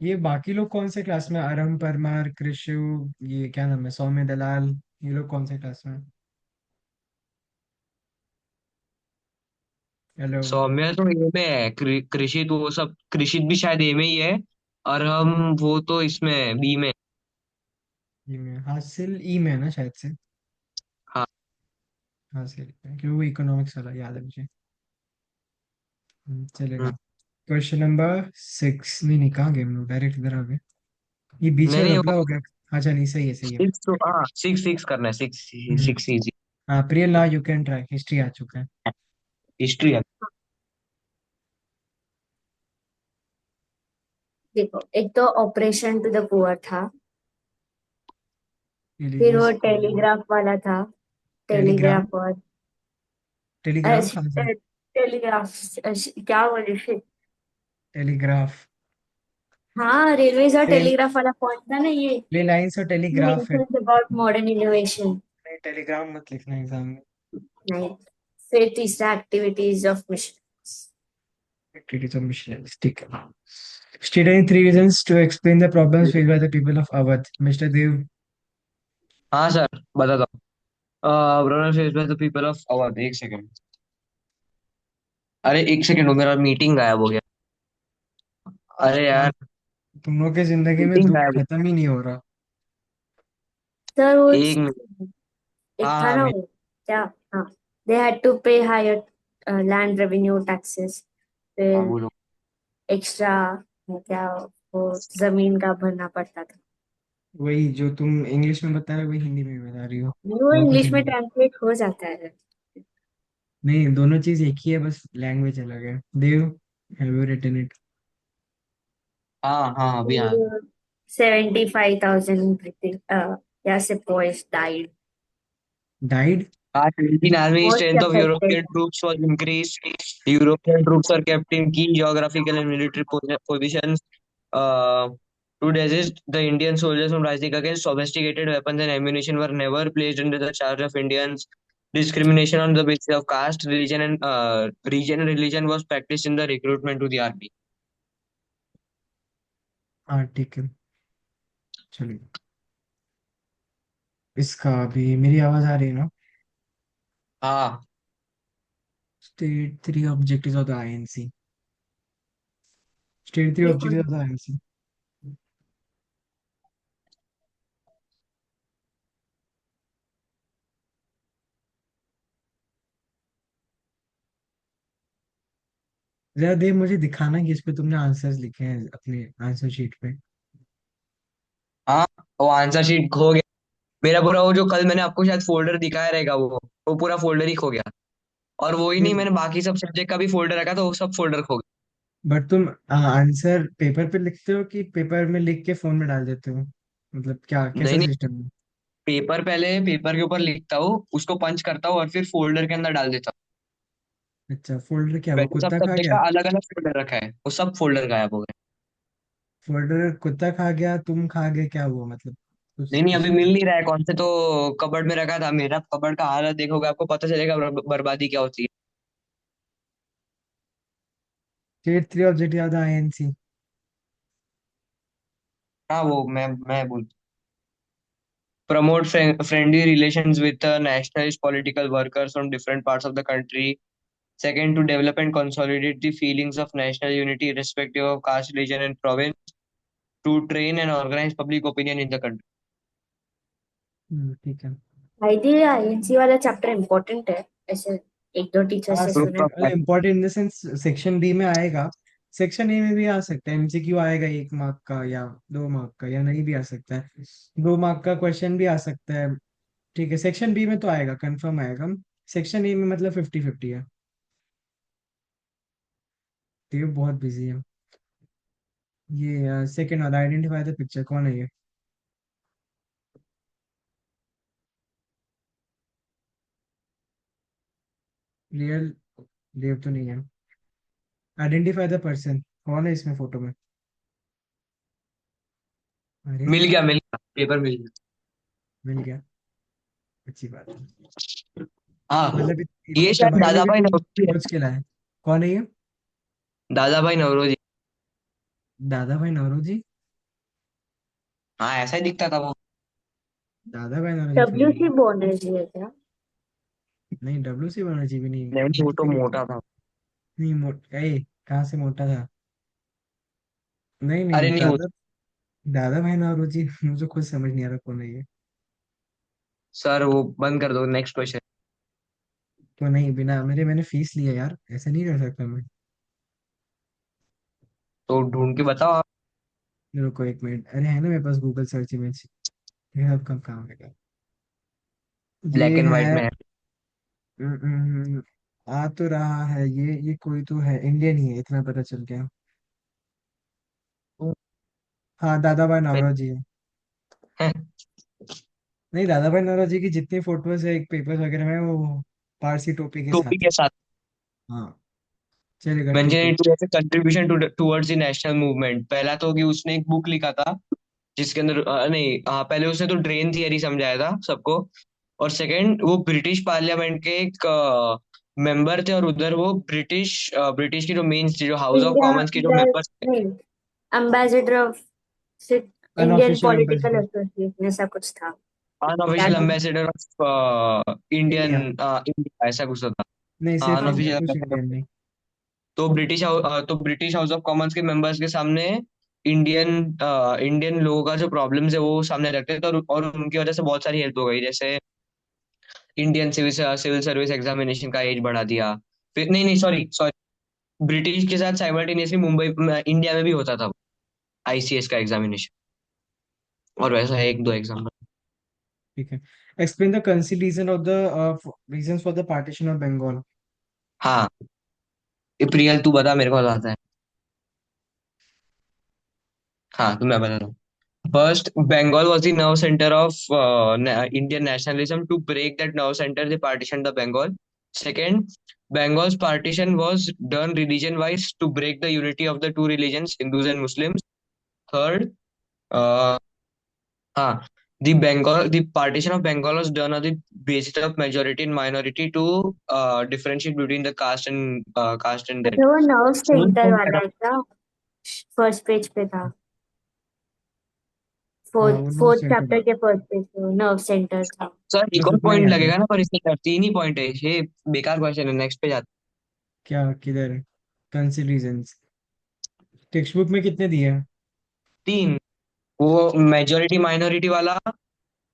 A: ये बाकी लोग कौन से क्लास में? अरम परमार, कृषु, ये क्या नाम है, सौम्य दलाल, ये लोग कौन से क्लास में? हेलो।
B: सौम्य तो ए में है, कृषित वो सब, कृषित भी शायद ए में ही है। और हम वो तो इसमें बी में।
A: ई में, हासिल ई में है ना शायद से।
B: हाँ।
A: हासिल क्योंकि वो इकोनॉमिक्स वाला याद है मुझे। चलेगा। क्वेश्चन नंबर 6, नहीं नहीं, कहाँ गए हम लोग, डायरेक्ट इधर आ गए। ये बीच
B: नहीं
A: में
B: नहीं,
A: गपला हो
B: वो
A: गया। अच्छा नहीं, सही है सही है।
B: सिक्स तो, हाँ सिक्स सिक्स करना है, सिक्स।
A: हम्म।
B: Six easy.
A: हाँ प्रिय, ला यू कैन ट्राई, हिस्ट्री आ चुका है।
B: हिस्ट्री है।
C: देखो, एक तो ऑपरेशन टू द पुअर था। फिर वो
A: रिलीजियस।
C: टेलीग्राफ वाला था।
A: टेलीग्राम।
C: टेलीग्राफ और
A: टेलीग्राम कहाँ से?
C: टेलीग्राफ, क्या बोले फिर।
A: टेलीग्राफ।
C: हाँ, रेलवेज और
A: रेल,
C: टेलीग्राफ वाला पॉइंट था ना ये।
A: ले लाइन्स और टेलीग्राफ है।
C: Mentions about modern innovation.
A: नहीं, टेलीग्राम मत लिखना एग्जाम में।
C: नहीं। फिर तीसरा activities of mission.
A: Activities of missionaries, ठीक है। State any three reasons to explain the problems faced by the people of Awadh. Mr. Dev,
B: हाँ सर, बताता हूँ। Brother face by the people of Awadh, एक सेकंड। अरे एक सेकंड, वो मेरा मीटिंग गायब हो गया। अरे
A: यार
B: यार।
A: तुम लोग की जिंदगी में
B: मीटिंग
A: दुख
B: गायब।
A: खत्म ही नहीं हो रहा।
C: सर वो
B: एक मिनट।
C: एक
B: हाँ
C: था
B: हाँ,
C: ना वो, क्या। हाँ, दे हैड टू पे हायर लैंड रेवेन्यू टैक्सेस।
B: हाँ
C: फिर
B: बोलो।
C: एक्स्ट्रा क्या, वो जमीन का भरना पड़ता था।
A: वही जो तुम इंग्लिश में बता रहे हो वही हिंदी में बता रही हो।
C: वो
A: और कुछ
C: इंग्लिश में
A: नहीं।
C: ट्रांसलेट हो जाता है।
A: नहीं, दोनों चीज एक ही है, बस लैंग्वेज अलग है। Dev, have you written it?
B: हाँ हाँ, अभी हाँ।
C: 75,000 ब्रिटिश या sepoys died.
A: Died.
B: As Indian army
C: most
B: strength of
C: affected.
B: European troops was increased. European troops were kept in key geographical and military positions uh, to resist the Indian soldiers from rising against. Sophisticated weapons and ammunition were never placed under the charge of Indians. Discrimination on the basis of caste, religion, and religion was practiced in the recruitment to the army.
A: हाँ ठीक है, चलिए। इसका भी मेरी आवाज आ रही है ना?
B: हाँ।
A: State three objectives of the INC. State three
C: देखो,
A: ऑब्जेक्टिव्स ऑफ द आईएनसी। जरा देर मुझे दिखाना कि इस पे तुमने आंसर्स लिखे हैं अपने आंसर शीट पे।
B: हाँ, वो आंसर शीट खो गया। मेरा पूरा वो जो कल मैंने आपको शायद फोल्डर दिखाया रहेगा, वो पूरा फोल्डर ही खो गया। और वो ही नहीं, मैंने बाकी सब सब्जेक्ट का भी फोल्डर रखा था, वो सब फोल्डर खो गया।
A: बट तुम आंसर पेपर पे लिखते हो कि पेपर में लिख के फोन में डाल देते हो? मतलब क्या,
B: नहीं
A: कैसा
B: नहीं,
A: सिस्टम है?
B: पेपर पहले पेपर के ऊपर लिखता हूँ, उसको पंच करता हूँ और फिर फोल्डर के अंदर डाल देता हूँ।
A: अच्छा, फोल्डर क्या, वो
B: वैसे सब
A: कुत्ता खा
B: सब्जेक्ट
A: गया?
B: का अलग अलग फोल्डर रखा है, वो सब फोल्डर गायब हो गए।
A: फोल्डर कुत्ता खा गया, तुम खा गए, क्या हुआ मतलब?
B: नहीं
A: कुछ
B: नहीं, अभी
A: कुछ।
B: मिल नहीं रहा है कौन से तो। कबर्ड में रखा था, मेरा कबर्ड का हालत देखोगे आपको पता चलेगा बर्बादी क्या होती है।
A: स्टेट थ्री ऑब्जेक्टिव याद आईएनसी।
B: हाँ वो मैं बोल। Promote friendly relations with nationalist political workers from different parts of the country. Second, to develop and consolidate the feelings of national unity irrespective of caste, religion, and province. To train and organize public opinion in the country.
A: ठीक है।
C: ID INC वाला chapter important है ऐसे, एक दो teacher
A: हाँ
C: से
B: Group
C: सुने।
B: of
A: section important in the sense, section B में आएगा। सेक्शन ए में भी आ सकता है, एमसीक्यू आएगा 1 मार्क का या 2 मार्क का, या नहीं भी आ सकता है। 2 मार्क का क्वेश्चन भी आ सकता है। ठीक है, सेक्शन बी में तो आएगा, कंफर्म आएगा। सेक्शन ए में मतलब 50-50 है। तो ये बहुत बिजी है। ये सेकंड वाला, आइडेंटिफाई द पिक्चर, कौन है ये? रियल देव तो नहीं है। आइडेंटिफाई द पर्सन, कौन है इसमें फोटो में? अरे,
B: मिल गया पेपर मिल गया।
A: मिल गया। अच्छी बात है।
B: हाँ,
A: मतलब
B: ये
A: इतनी
B: शायद
A: तबाही में
B: दादा
A: भी
B: भाई
A: तुम
B: नवरोजी है।
A: सोच के लाए। कौन है ये?
B: दादा भाई नवरोजी।
A: दादा भाई नौरोजी?
B: हाँ, ऐसा ही दिखता था वो।
A: दादा भाई नौरोजी थोड़ी
C: डब्ल्यू
A: है।
C: सी बनर्जी है क्या?
A: नहीं, डब्ल्यू सी बनर्जी भी नहीं।
B: नहीं वो तो
A: फिर
B: मोटा था।
A: नहीं ए कहाँ से मोटा था? नहीं
B: अरे
A: नहीं,
B: नहीं वो।
A: दादा, दादा भाई नौरोजी मुझे खुद समझ नहीं आ रहा कौन है ये।
B: सर वो बंद कर दो, नेक्स्ट क्वेश्चन।
A: तो नहीं, बिना मेरे मैंने फीस लिया यार, ऐसे नहीं कर सकता मैं।
B: तो ढूंढ के बताओ आप।
A: रुको एक मिनट, अरे है ना मेरे पास गूगल सर्च इमेज, ये सब कम काम है।
B: ब्लैक
A: ये
B: एंड व्हाइट
A: है।
B: में है।
A: आ तो रहा है, ये कोई तो है, इंडियन ही है, इतना पता चल गया।
B: तो
A: हाँ, दादा भाई
B: मैं-
A: नौरोजी है।
B: हैं,
A: नहीं, दादा भाई नौरोजी की जितनी फोटोज है एक पेपर्स वगैरह में, वो पारसी टोपी के
B: टोपी
A: साथ
B: के
A: है।
B: साथ।
A: हाँ, चलेगा ठीक है।
B: 1982 ऐसे contribution towards the national movement, पहला तो कि उसने एक बुक लिखा था जिसके अंदर नहीं, हाँ पहले उसने तो ड्रेन थियरी समझाया था सबको। और सेकंड वो ब्रिटिश पार्लियामेंट के एक मेंबर थे, और उधर वो ब्रिटिश की जो मेन जो हाउस ऑफ
C: इंडिया
B: कॉमन्स के जो
C: का
B: मेंबर्स थे।
C: नहीं, ambassador of Indian
A: unofficial
C: political
A: ambassador.
C: Association ऐसा कुछ था। क्या
B: अनऑफिशियल
C: था?
B: Ambassador of Indian
A: India.
B: India, ऐसा कुछ तो था।
A: नहीं,
B: हाँ
A: सिर्फ इंडिया,
B: अनऑफिशियल
A: कुछ
B: एम्बेसडर।
A: इंडियन नहीं।
B: तो ब्रिटिश हाउस ऑफ कॉमन्स के मेंबर्स के सामने इंडियन इंडियन लोगों का जो प्रॉब्लम्स है वो सामने रखते थे, और उनकी वजह से बहुत सारी हेल्प हो गई, जैसे इंडियन सिविल सर्विस एग्जामिनेशन का एज बढ़ा दिया। फिर नहीं नहीं, सॉरी सॉरी, ब्रिटिश के साथ साइमल्टेनियसली इंडिया में भी होता था आईसीएस का एग्जामिनेशन, और वैसा है एक दो एग्जाम।
A: ठीक है। एक्सप्लेन द कंसी reason of the reasons for the partition of Bengal.
B: हाँ, प्रियल तू बता, मेरे को आता है। हाँ तो मैं बताता हूँ। First, Bengal was the nerve center of Indian nationalism. To break that nerve center, they partitioned the Bengal. Second, Bengal's partition was done religion-wise to break the unity of the two religions, Hindus and Muslims. Third, uh, the partition of Bengal was done on the basis of majority and minority to differentiate between the caste and that.
C: अच्छा, वो nerve
B: Fourth
C: centre
B: point,
C: वाला है क्या? First page पे था।
A: हाँ,
C: fourth
A: वो no
C: fourth
A: centre.
C: Chapter के फर्स्ट पेज पे नर्व सेंटर था।
B: सर एक
A: बस
B: और
A: उतना ही
B: पॉइंट
A: याद है।
B: लगेगा ना, पर इसमें तीन ही पॉइंट है ये, बेकार क्वेश्चन है, नेक्स्ट पे जाते
A: क्या, किधर? कंसी रीजंस टेक्स्ट बुक में कितने दिए हैं?
B: हैं। तीन, वो मेजोरिटी माइनॉरिटी वाला,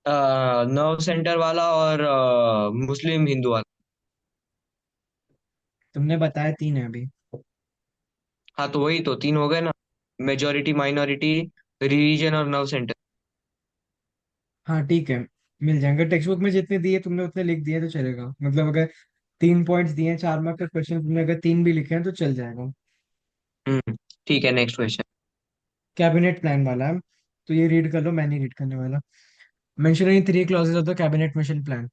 B: नर्व सेंटर वाला, और मुस्लिम हिंदू वाला।
A: तुमने बताया तीन है अभी।
B: हाँ तो वही तो तीन हो गए ना, मेजोरिटी माइनॉरिटी, रिलीजन और नर्व सेंटर।
A: हाँ ठीक है, मिल जाएंगे। टेक्स्ट बुक में जितने दिए तुमने उतने लिख दिए तो चलेगा, मतलब अगर 3 पॉइंट्स दिए हैं 4 मार्क का क्वेश्चन, तुमने अगर 3 भी लिखे हैं तो चल जाएगा।
B: हम्म, ठीक है, नेक्स्ट क्वेश्चन।
A: कैबिनेट प्लान वाला है, तो ये रीड कर लो, मैं नहीं रीड करने वाला। Mention any 3 clauses of the cabinet mission plan.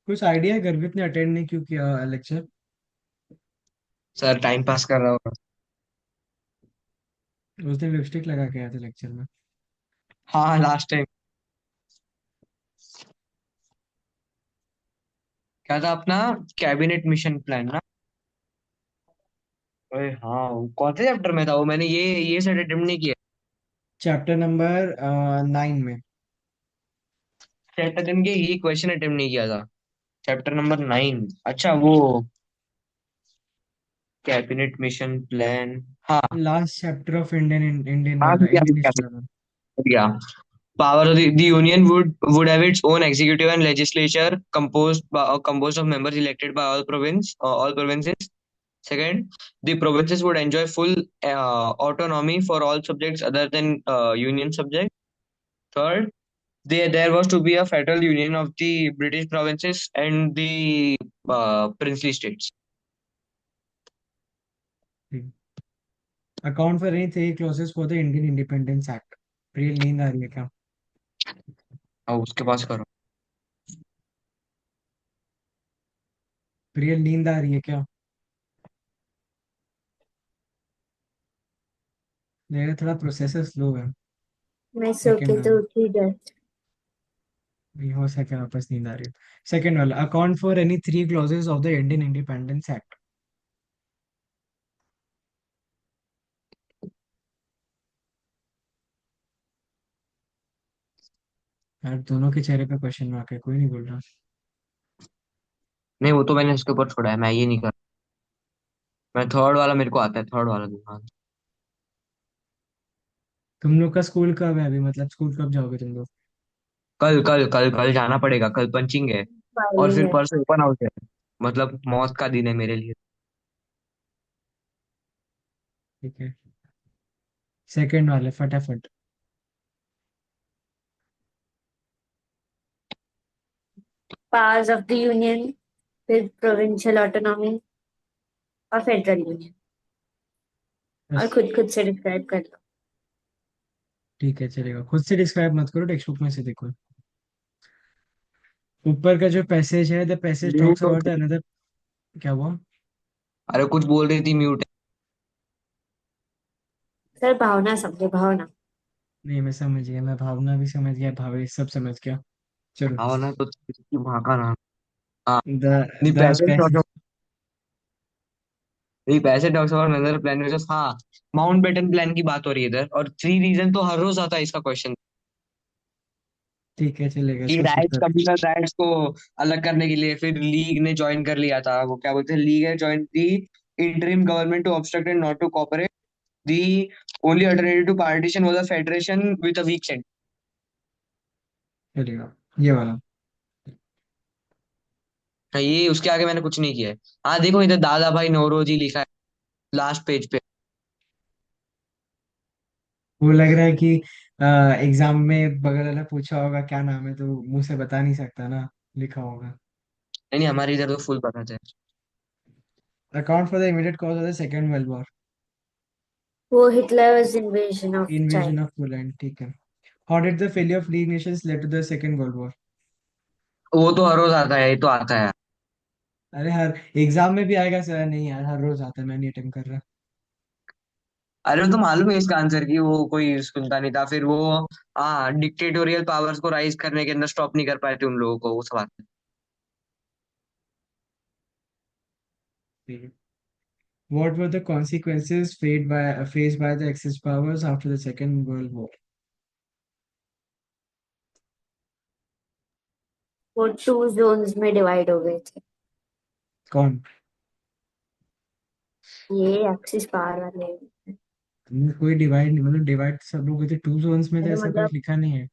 A: कुछ आइडिया है, गर्भित ने अटेंड नहीं क्यों किया लेक्चर?
B: सर टाइम पास कर रहा हूँ।
A: उस दिन लिपस्टिक लगा के आया था लेक्चर में।
B: हाँ लास्ट टाइम क्या था अपना, कैबिनेट मिशन प्लान ना। अरे हाँ, वो कौन से चैप्टर में था वो, मैंने ये सेट अटेम्प्ट नहीं किया।
A: चैप्टर नंबर 9 में।
B: सेट अटेम्प्ट किया, ये क्वेश्चन अटेम्प्ट नहीं किया था। चैप्टर नंबर 9, अच्छा वो कैबिनेट मिशन प्लान। हाँ
A: last chapter of Indian Indian
B: हाँ,
A: वाला,
B: किया
A: इंडियन
B: किया
A: हिस्ट्री वाला।
B: किया। Power of the union would have its own executive and legislature composed of members elected by all provinces. Second, the provinces would enjoy full autonomy for all subjects other than union subjects. Third, there was to be a federal union of the British provinces and the princely states.
A: Account for any 3 clauses for the Indian independence act. प्रिय, नींद आ रही है क्या?
B: अब उसके पास करो।
A: प्रिय, नींद आ रही है क्या? मेरा थोड़ा प्रोसेसर स्लो है।
C: मैं सो
A: सेकंड
C: के तो
A: वाला,
C: उठी जस्ट।
A: नहीं हो सके वापस नींद आ रही है। सेकंड वाला, account for any 3 clauses of the Indian independence act. यार दोनों के चेहरे पे क्वेश्चन मार्क है, कोई नहीं बोल रहा।
B: नहीं, वो तो मैंने उसके ऊपर छोड़ा है, मैं ये नहीं कर। मैं थर्ड वाला मेरे को आता है, थर्ड वाला दूंगा।
A: तुम लोग का स्कूल कब है अभी, मतलब स्कूल कब जाओगे तुम लोग?
B: कल कल कल कल जाना पड़ेगा, कल पंचिंग है। और
C: फाइल
B: फिर
C: है।
B: परसों ओपन हाउस है। मतलब मौत का दिन है मेरे लिए।
A: ठीक है, सेकंड वाले फटाफट।
C: पार्ट्स ऑफ द यूनियन, फिर प्रोविंशियल ऑटोनॉमी और फेडरल यूनियन। और
A: बस।
C: खुद खुद से डिस्क्राइब कर लो।
A: ठीक है चलेगा, खुद से डिस्क्राइब मत करो, टेक्स्ट बुक में से देखो। ऊपर का जो पैसेज है, द पैसेज टॉक्स
B: म्यूट हो
A: अबाउट द
B: गई।
A: अनदर। क्या हुआ?
B: अरे कुछ बोल रही थी, म्यूट।
C: सर भावना समझे, भावना।
A: नहीं मैं समझ गया, मैं भावना भी समझ गया, भावेश सब समझ गया। चलो।
B: आओ ना तो किसी वहां का नाम। हाँ।
A: द
B: नहीं,
A: द
B: पैसे
A: पैसेज।
B: नहीं, पैसे टॉक्स अबाउट अनदर प्लान में हाँ। माउंट बेटन प्लान की बात हो रही है इधर, और थ्री रीजन तो हर रोज आता है इसका क्वेश्चन।
A: ठीक है चलेगा,
B: कि
A: इसको स्किप
B: राइट्स,
A: कर।
B: कम्युनल राइट्स को अलग करने के लिए फिर लीग ने ज्वाइन कर लिया था, वो क्या बोलते हैं, लीग है join the interim government to obstruct and not to cooperate. The only alternative to partition was a federation with a weak centre.
A: चलेगा ये वाला।
B: ये उसके आगे मैंने कुछ नहीं किया है। हाँ देखो, इधर दादा भाई नौरोजी लिखा है लास्ट पेज पे।
A: वो लग रहा है कि एग्जाम में बगल वाला पूछा होगा क्या नाम है, तो मुंह से बता नहीं सकता ना, लिखा होगा।
B: नहीं नहीं, हमारे इधर तो फुल पता है।
A: Account for the immediate cause of the Second World War.
C: वो Hitler's invasion of
A: invasion
C: China.
A: Of Poland, ठीक है। How did the failure of League Nations led to the Second World War?
B: वो तो हर रोज आता है, ये तो आता है।
A: अरे हर एग्जाम में भी आएगा सर, नहीं यार हर रोज आता है, मैं नहीं अटेम्प्ट कर रहा।
B: अरे वो तो मालूम है इसका आंसर, की वो कोई सुनता नहीं था फिर वो। हाँ, डिक्टेटोरियल पावर्स को राइज करने के अंदर स्टॉप नहीं कर पाए थे उन लोगों को, वो सब आता है।
A: What were the consequences faced by the Axis powers after the Second World War?
C: वो टू जोन्स में डिवाइड हो गए थे।
A: कौन?
C: ये एक्सिस पावर वाले।
A: तुमने कोई डिवाइड नहीं, मतलब डिवाइड सब लोग होते टू जोन्स में, तो
C: अरे
A: ऐसा कुछ
C: मतलब
A: लिखा नहीं है।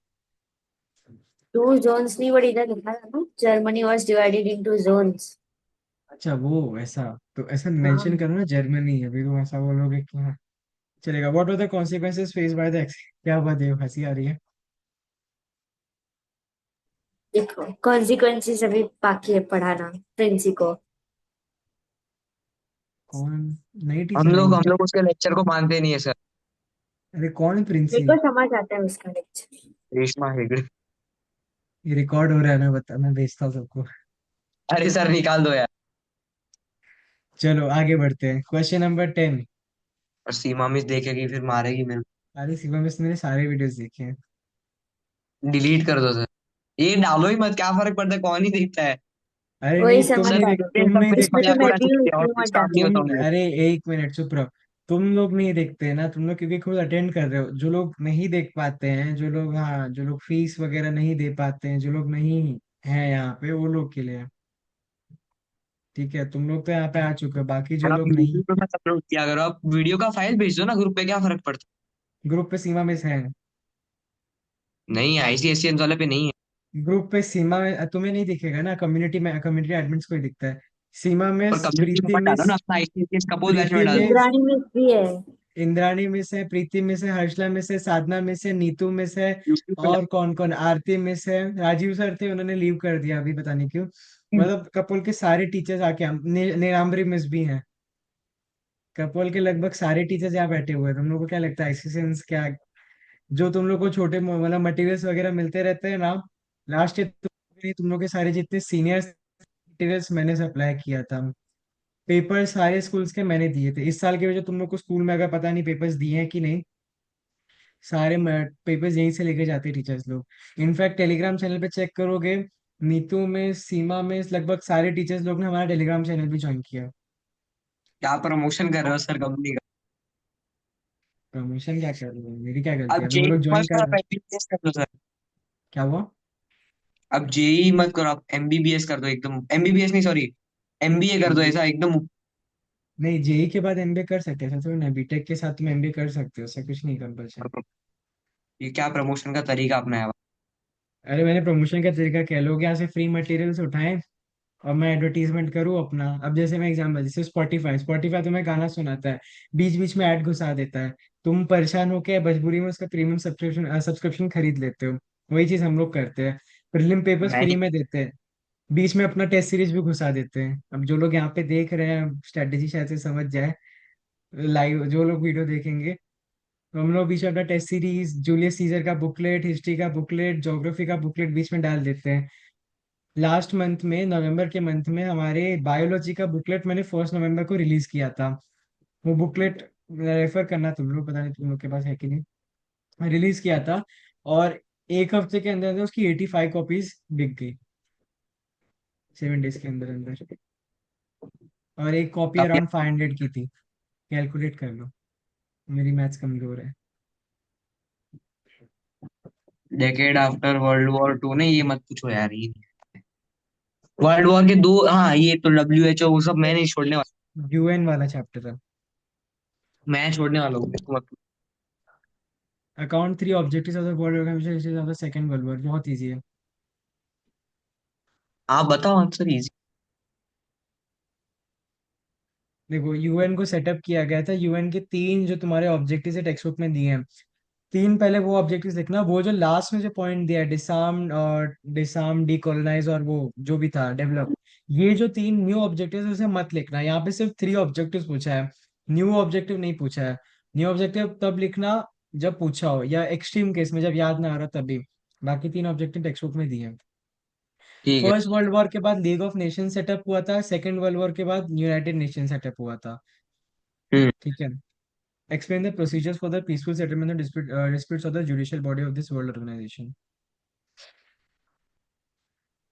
C: टू जोन्स नहीं, बट इधर लिखा था ना, Germany was divided into zones.
A: अच्छा वो ऐसा, तो ऐसा मेंशन
C: हाँ
A: करो ना, जर्मनी है, अभी तो ऐसा बोलोगे कि हाँ। चलेगा। What were the consequences face by the axis? क्या हुआ देव, हंसी आ रही है?
C: देखो, कॉन्सिक्वेंसेस अभी बाकी है पढ़ाना प्रिंसी को।
A: कौन? नई
B: हम
A: टीचर आई
B: लोग
A: है
B: हम
A: क्या?
B: लोग उसके लेक्चर को मानते नहीं है सर।
A: अरे कौन है
C: मेरे
A: प्रिंसी?
C: को समझ आता है उसका लेक्चर।
B: रेशमा हेगड़े।
A: ये रिकॉर्ड हो रहा है ना, बता, मैं भेजता हूँ सबको।
B: अरे सर निकाल दो यार।
A: चलो आगे बढ़ते हैं, क्वेश्चन नंबर 10।
B: और सीमा मिस देखेगी फिर मारेगी मेरे
A: अरे शिवा मिस मैंने सारे वीडियोस देखे हैं।
B: को। डिलीट कर दो सर। ये डालो ही मत, क्या फर्क पड़ता है, कौन ही देखता है।
A: अरे
C: वही
A: नहीं तुम
C: समझ
B: सर
A: नहीं
C: आ
A: देख,
C: रहा
B: देखते हैं,
A: तुम
B: सब
A: नहीं
B: कुछ
C: इसमें
A: देखते
C: तो
B: मजाक
C: मैं
B: उड़ा
C: भी हूँ,
B: सकते हैं, और
C: इसलिए
B: कुछ
C: मत
B: काम नहीं
C: डालो।
B: होता
A: तुम,
B: हम लोग।
A: अरे एक मिनट चुप रहो। तुम लोग नहीं देखते ना, तुम लोग क्योंकि खुद अटेंड कर रहे हो, जो लोग नहीं देख पाते हैं, जो लोग, हाँ जो लोग फीस वगैरह नहीं दे पाते हैं, जो लोग नहीं हैं यहाँ पे, वो लोग के लिए है। ठीक है, तुम लोग तो यहाँ पे आ चुके हो, बाकी जो
B: और आप
A: लोग नहीं।
B: यूट्यूब पे मत अपलोड किया करो, आप वीडियो का फाइल भेज दो ना ग्रुप पे, क्या फर्क पड़ता
A: ग्रुप पे सीमा मिस है।
B: है। नहीं, आईसीएससी वाले पे नहीं है।
A: ग्रुप पे सीमा में तुम्हें नहीं दिखेगा ना, कम्युनिटी में, कम्युनिटी एडमिन्स को ही दिखता है। सीमा
B: पर
A: मिस,
B: कम्युनिटी में
A: प्रीति
B: मत डालो
A: मिस,
B: ना, अपना आईसीएससी कपूर बैच में
A: प्रीति
B: डाल दो।
A: मिस,
C: इंद्राणी मिस भी है।
A: इंद्राणी मिस है, प्रीति मिस है, हर्षला मिस है, साधना मिस है, नीतू मिस है।
B: यूट्यूब पे
A: और कौन कौन, आरती मिस है, राजीव सर थे उन्होंने लीव कर दिया अभी, पता नहीं क्यों। मतलब कपोल के सारे टीचर्स आके नीलाम्बरी मिस भी हैं। कपोल के लगभग सारे टीचर्स यहाँ बैठे हुए हैं। तुम लोग को क्या लगता है एक्सपीरियंस क्या? जो तुम लोग को छोटे मतलब मटेरियल्स वगैरह मिलते रहते हैं ना, लास्ट ईयर तुम लोग के सारे जितने सीनियर मटेरियल्स मैंने सप्लाई किया था। पेपर सारे स्कूल्स के मैंने दिए थे इस साल के, वजह तुम लोग को स्कूल में अगर पता नहीं पेपर्स दिए हैं कि नहीं, सारे पेपर्स यहीं से लेके जाते हैं टीचर्स लोग। इनफैक्ट टेलीग्राम चैनल पे चेक करोगे, नीतू में, सीमा में, लगभग सारे टीचर्स लोग ने हमारा टेलीग्राम चैनल भी ज्वाइन किया।
B: क्या प्रमोशन कर रहे हो सर कंपनी का।
A: प्रमोशन क्या कर रहे हो, मेरी क्या गलती
B: अब
A: है, अभी वो
B: चेंज
A: लोग ज्वाइन
B: मत
A: कर
B: करो,
A: रहे हैं।
B: पहले चेंज कर दो सर।
A: क्या हुआ?
B: अब जेई मत करो, आप एमबीबीएस कर दो एकदम, एमबीबीएस नहीं सॉरी, एमबीए कर दो ऐसा एकदम।
A: नहीं, जेई के बाद एमबीए कर सकते हैं, ऐसा थोड़ी ना, बीटेक के साथ तुम एमबीए कर सकते हो, ऐसा कुछ नहीं कंपल्सन।
B: ऊपर। ये क्या प्रमोशन का तरीका अपनाया हुआ।
A: अरे मैंने प्रमोशन का तरीका क्या, लोग यहाँ से फ्री मटेरियल्स उठाएं और मैं एडवर्टीजमेंट करूँ अपना। अब जैसे मैं एग्जाम्पल, जैसे स्पॉटिफाई स्पॉटिफाई तुम्हें गाना सुनाता है, बीच बीच में ऐड घुसा देता है, तुम परेशान होके मजबूरी में उसका प्रीमियम सब्सक्रिप्शन सब्सक्रिप्शन खरीद लेते हो। वही चीज हम लोग करते हैं, प्रीलिम पेपर्स
B: मैंने
A: फ्री में देते हैं, बीच में अपना टेस्ट सीरीज भी घुसा देते हैं। अब जो लोग यहाँ पे देख रहे हैं, स्ट्रेटेजी शायद से समझ जाए, लाइव जो लोग वीडियो देखेंगे, तो हम लोग बीच में अपना टेस्ट सीरीज, जूलियस सीजर का बुकलेट, हिस्ट्री का बुकलेट, ज्योग्राफी का बुकलेट बीच में डाल देते हैं। लास्ट मंथ में, नवंबर के मंथ में, हमारे बायोलॉजी का बुकलेट मैंने 1 नवंबर को रिलीज किया था। वो बुकलेट रेफर करना तुम लोग, पता नहीं तुम लोग के पास है कि नहीं, रिलीज किया था। और एक हफ्ते के अंदर अंदर उसकी 85 कॉपीज बिक गई, 7 डेज के अंदर अंदर। और एक कॉपी
B: काफी।
A: अराउंड 500 की थी। कैलकुलेट कर लो, मेरी मैथ्स कमजोर है।
B: Decade after world war two, ने ये मत पूछो यार, ये वर्ल्ड वॉर के दो, हाँ ये तो डब्ल्यू एच ओ वो सब मैं नहीं छोड़ने वाला।
A: यूएन वाला चैप्टर है।
B: मैं छोड़ने वाला हूँ, इसको मत।
A: Account 3 objectives of the world organization of the second world war, बहुत इजी है।
B: आप बताओ आंसर इजी।
A: देखो, यूएन को सेटअप किया गया था, यूएन के 3 जो तुम्हारे ऑब्जेक्टिव्स है टेक्स्ट बुक में दिए हैं, 3 पहले वो ऑब्जेक्टिव्स लिखना, वो जो लास्ट में जो पॉइंट दिया है, डिसार्म और डिसार्म, डीकोलोनाइज और वो जो भी था डेवलप, ये जो 3 न्यू ऑब्जेक्टिव्स उसे मत लिखना। यहाँ पे सिर्फ 3 ऑब्जेक्टिव्स पूछा है, न्यू ऑब्जेक्टिव नहीं पूछा है। न्यू ऑब्जेक्टिव तब लिखना जब पूछा हो, या एक्सट्रीम केस में जब याद ना आ रहा तभी। बाकी 3 ऑब्जेक्टिव टेक्स्ट बुक में दिए हैं।
B: ठीक है।
A: फर्स्ट वर्ल्ड वॉर के बाद लीग ऑफ नेशन सेटअप हुआ था, सेकंड वर्ल्ड वॉर के बाद यूनाइटेड नेशन सेटअप हुआ था।
B: हम्म।
A: ठीक है। Explain the procedures for the peaceful settlement of disputes of the judicial body of this world organization.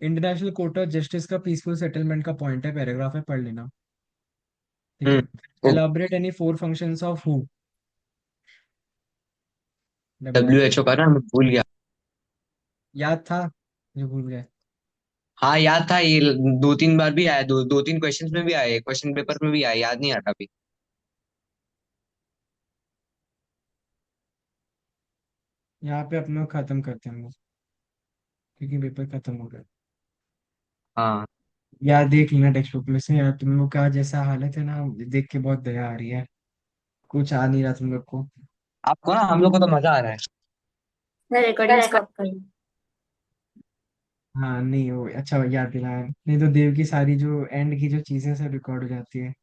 A: International court of justice का peaceful settlement का पॉइंट है, पैराग्राफ है, पढ़ लेना। ठीक
B: हम्म।
A: है। Elaborate any 4 functions of who,
B: W
A: W H O.
B: H O का ना मैं भूल गया।
A: याद था, जो भूल गए।
B: हाँ याद था, ये 2-3 बार भी आया, दो तीन क्वेश्चंस में भी आया, क्वेश्चन पेपर में भी आया, याद नहीं आता अभी।
A: यहाँ पे अपना खत्म करते हैं हम लोग, क्योंकि पेपर खत्म हो गया।
B: हाँ।
A: यार देख लेना टेक्स्ट बुक में से, यार तुम लोग का जैसा हालत है ना, देख के बहुत दया आ रही है। कुछ आ नहीं रहा तुम लोग को।
B: आपको ना, हम लोग को तो मजा आ रहा है।
C: मैं रिकॉर्डिंग स्टॉप कर।
A: हाँ नहीं, वो अच्छा याद दिलाया, नहीं तो देव की सारी जो एंड की जो चीजें सब रिकॉर्ड हो जाती है।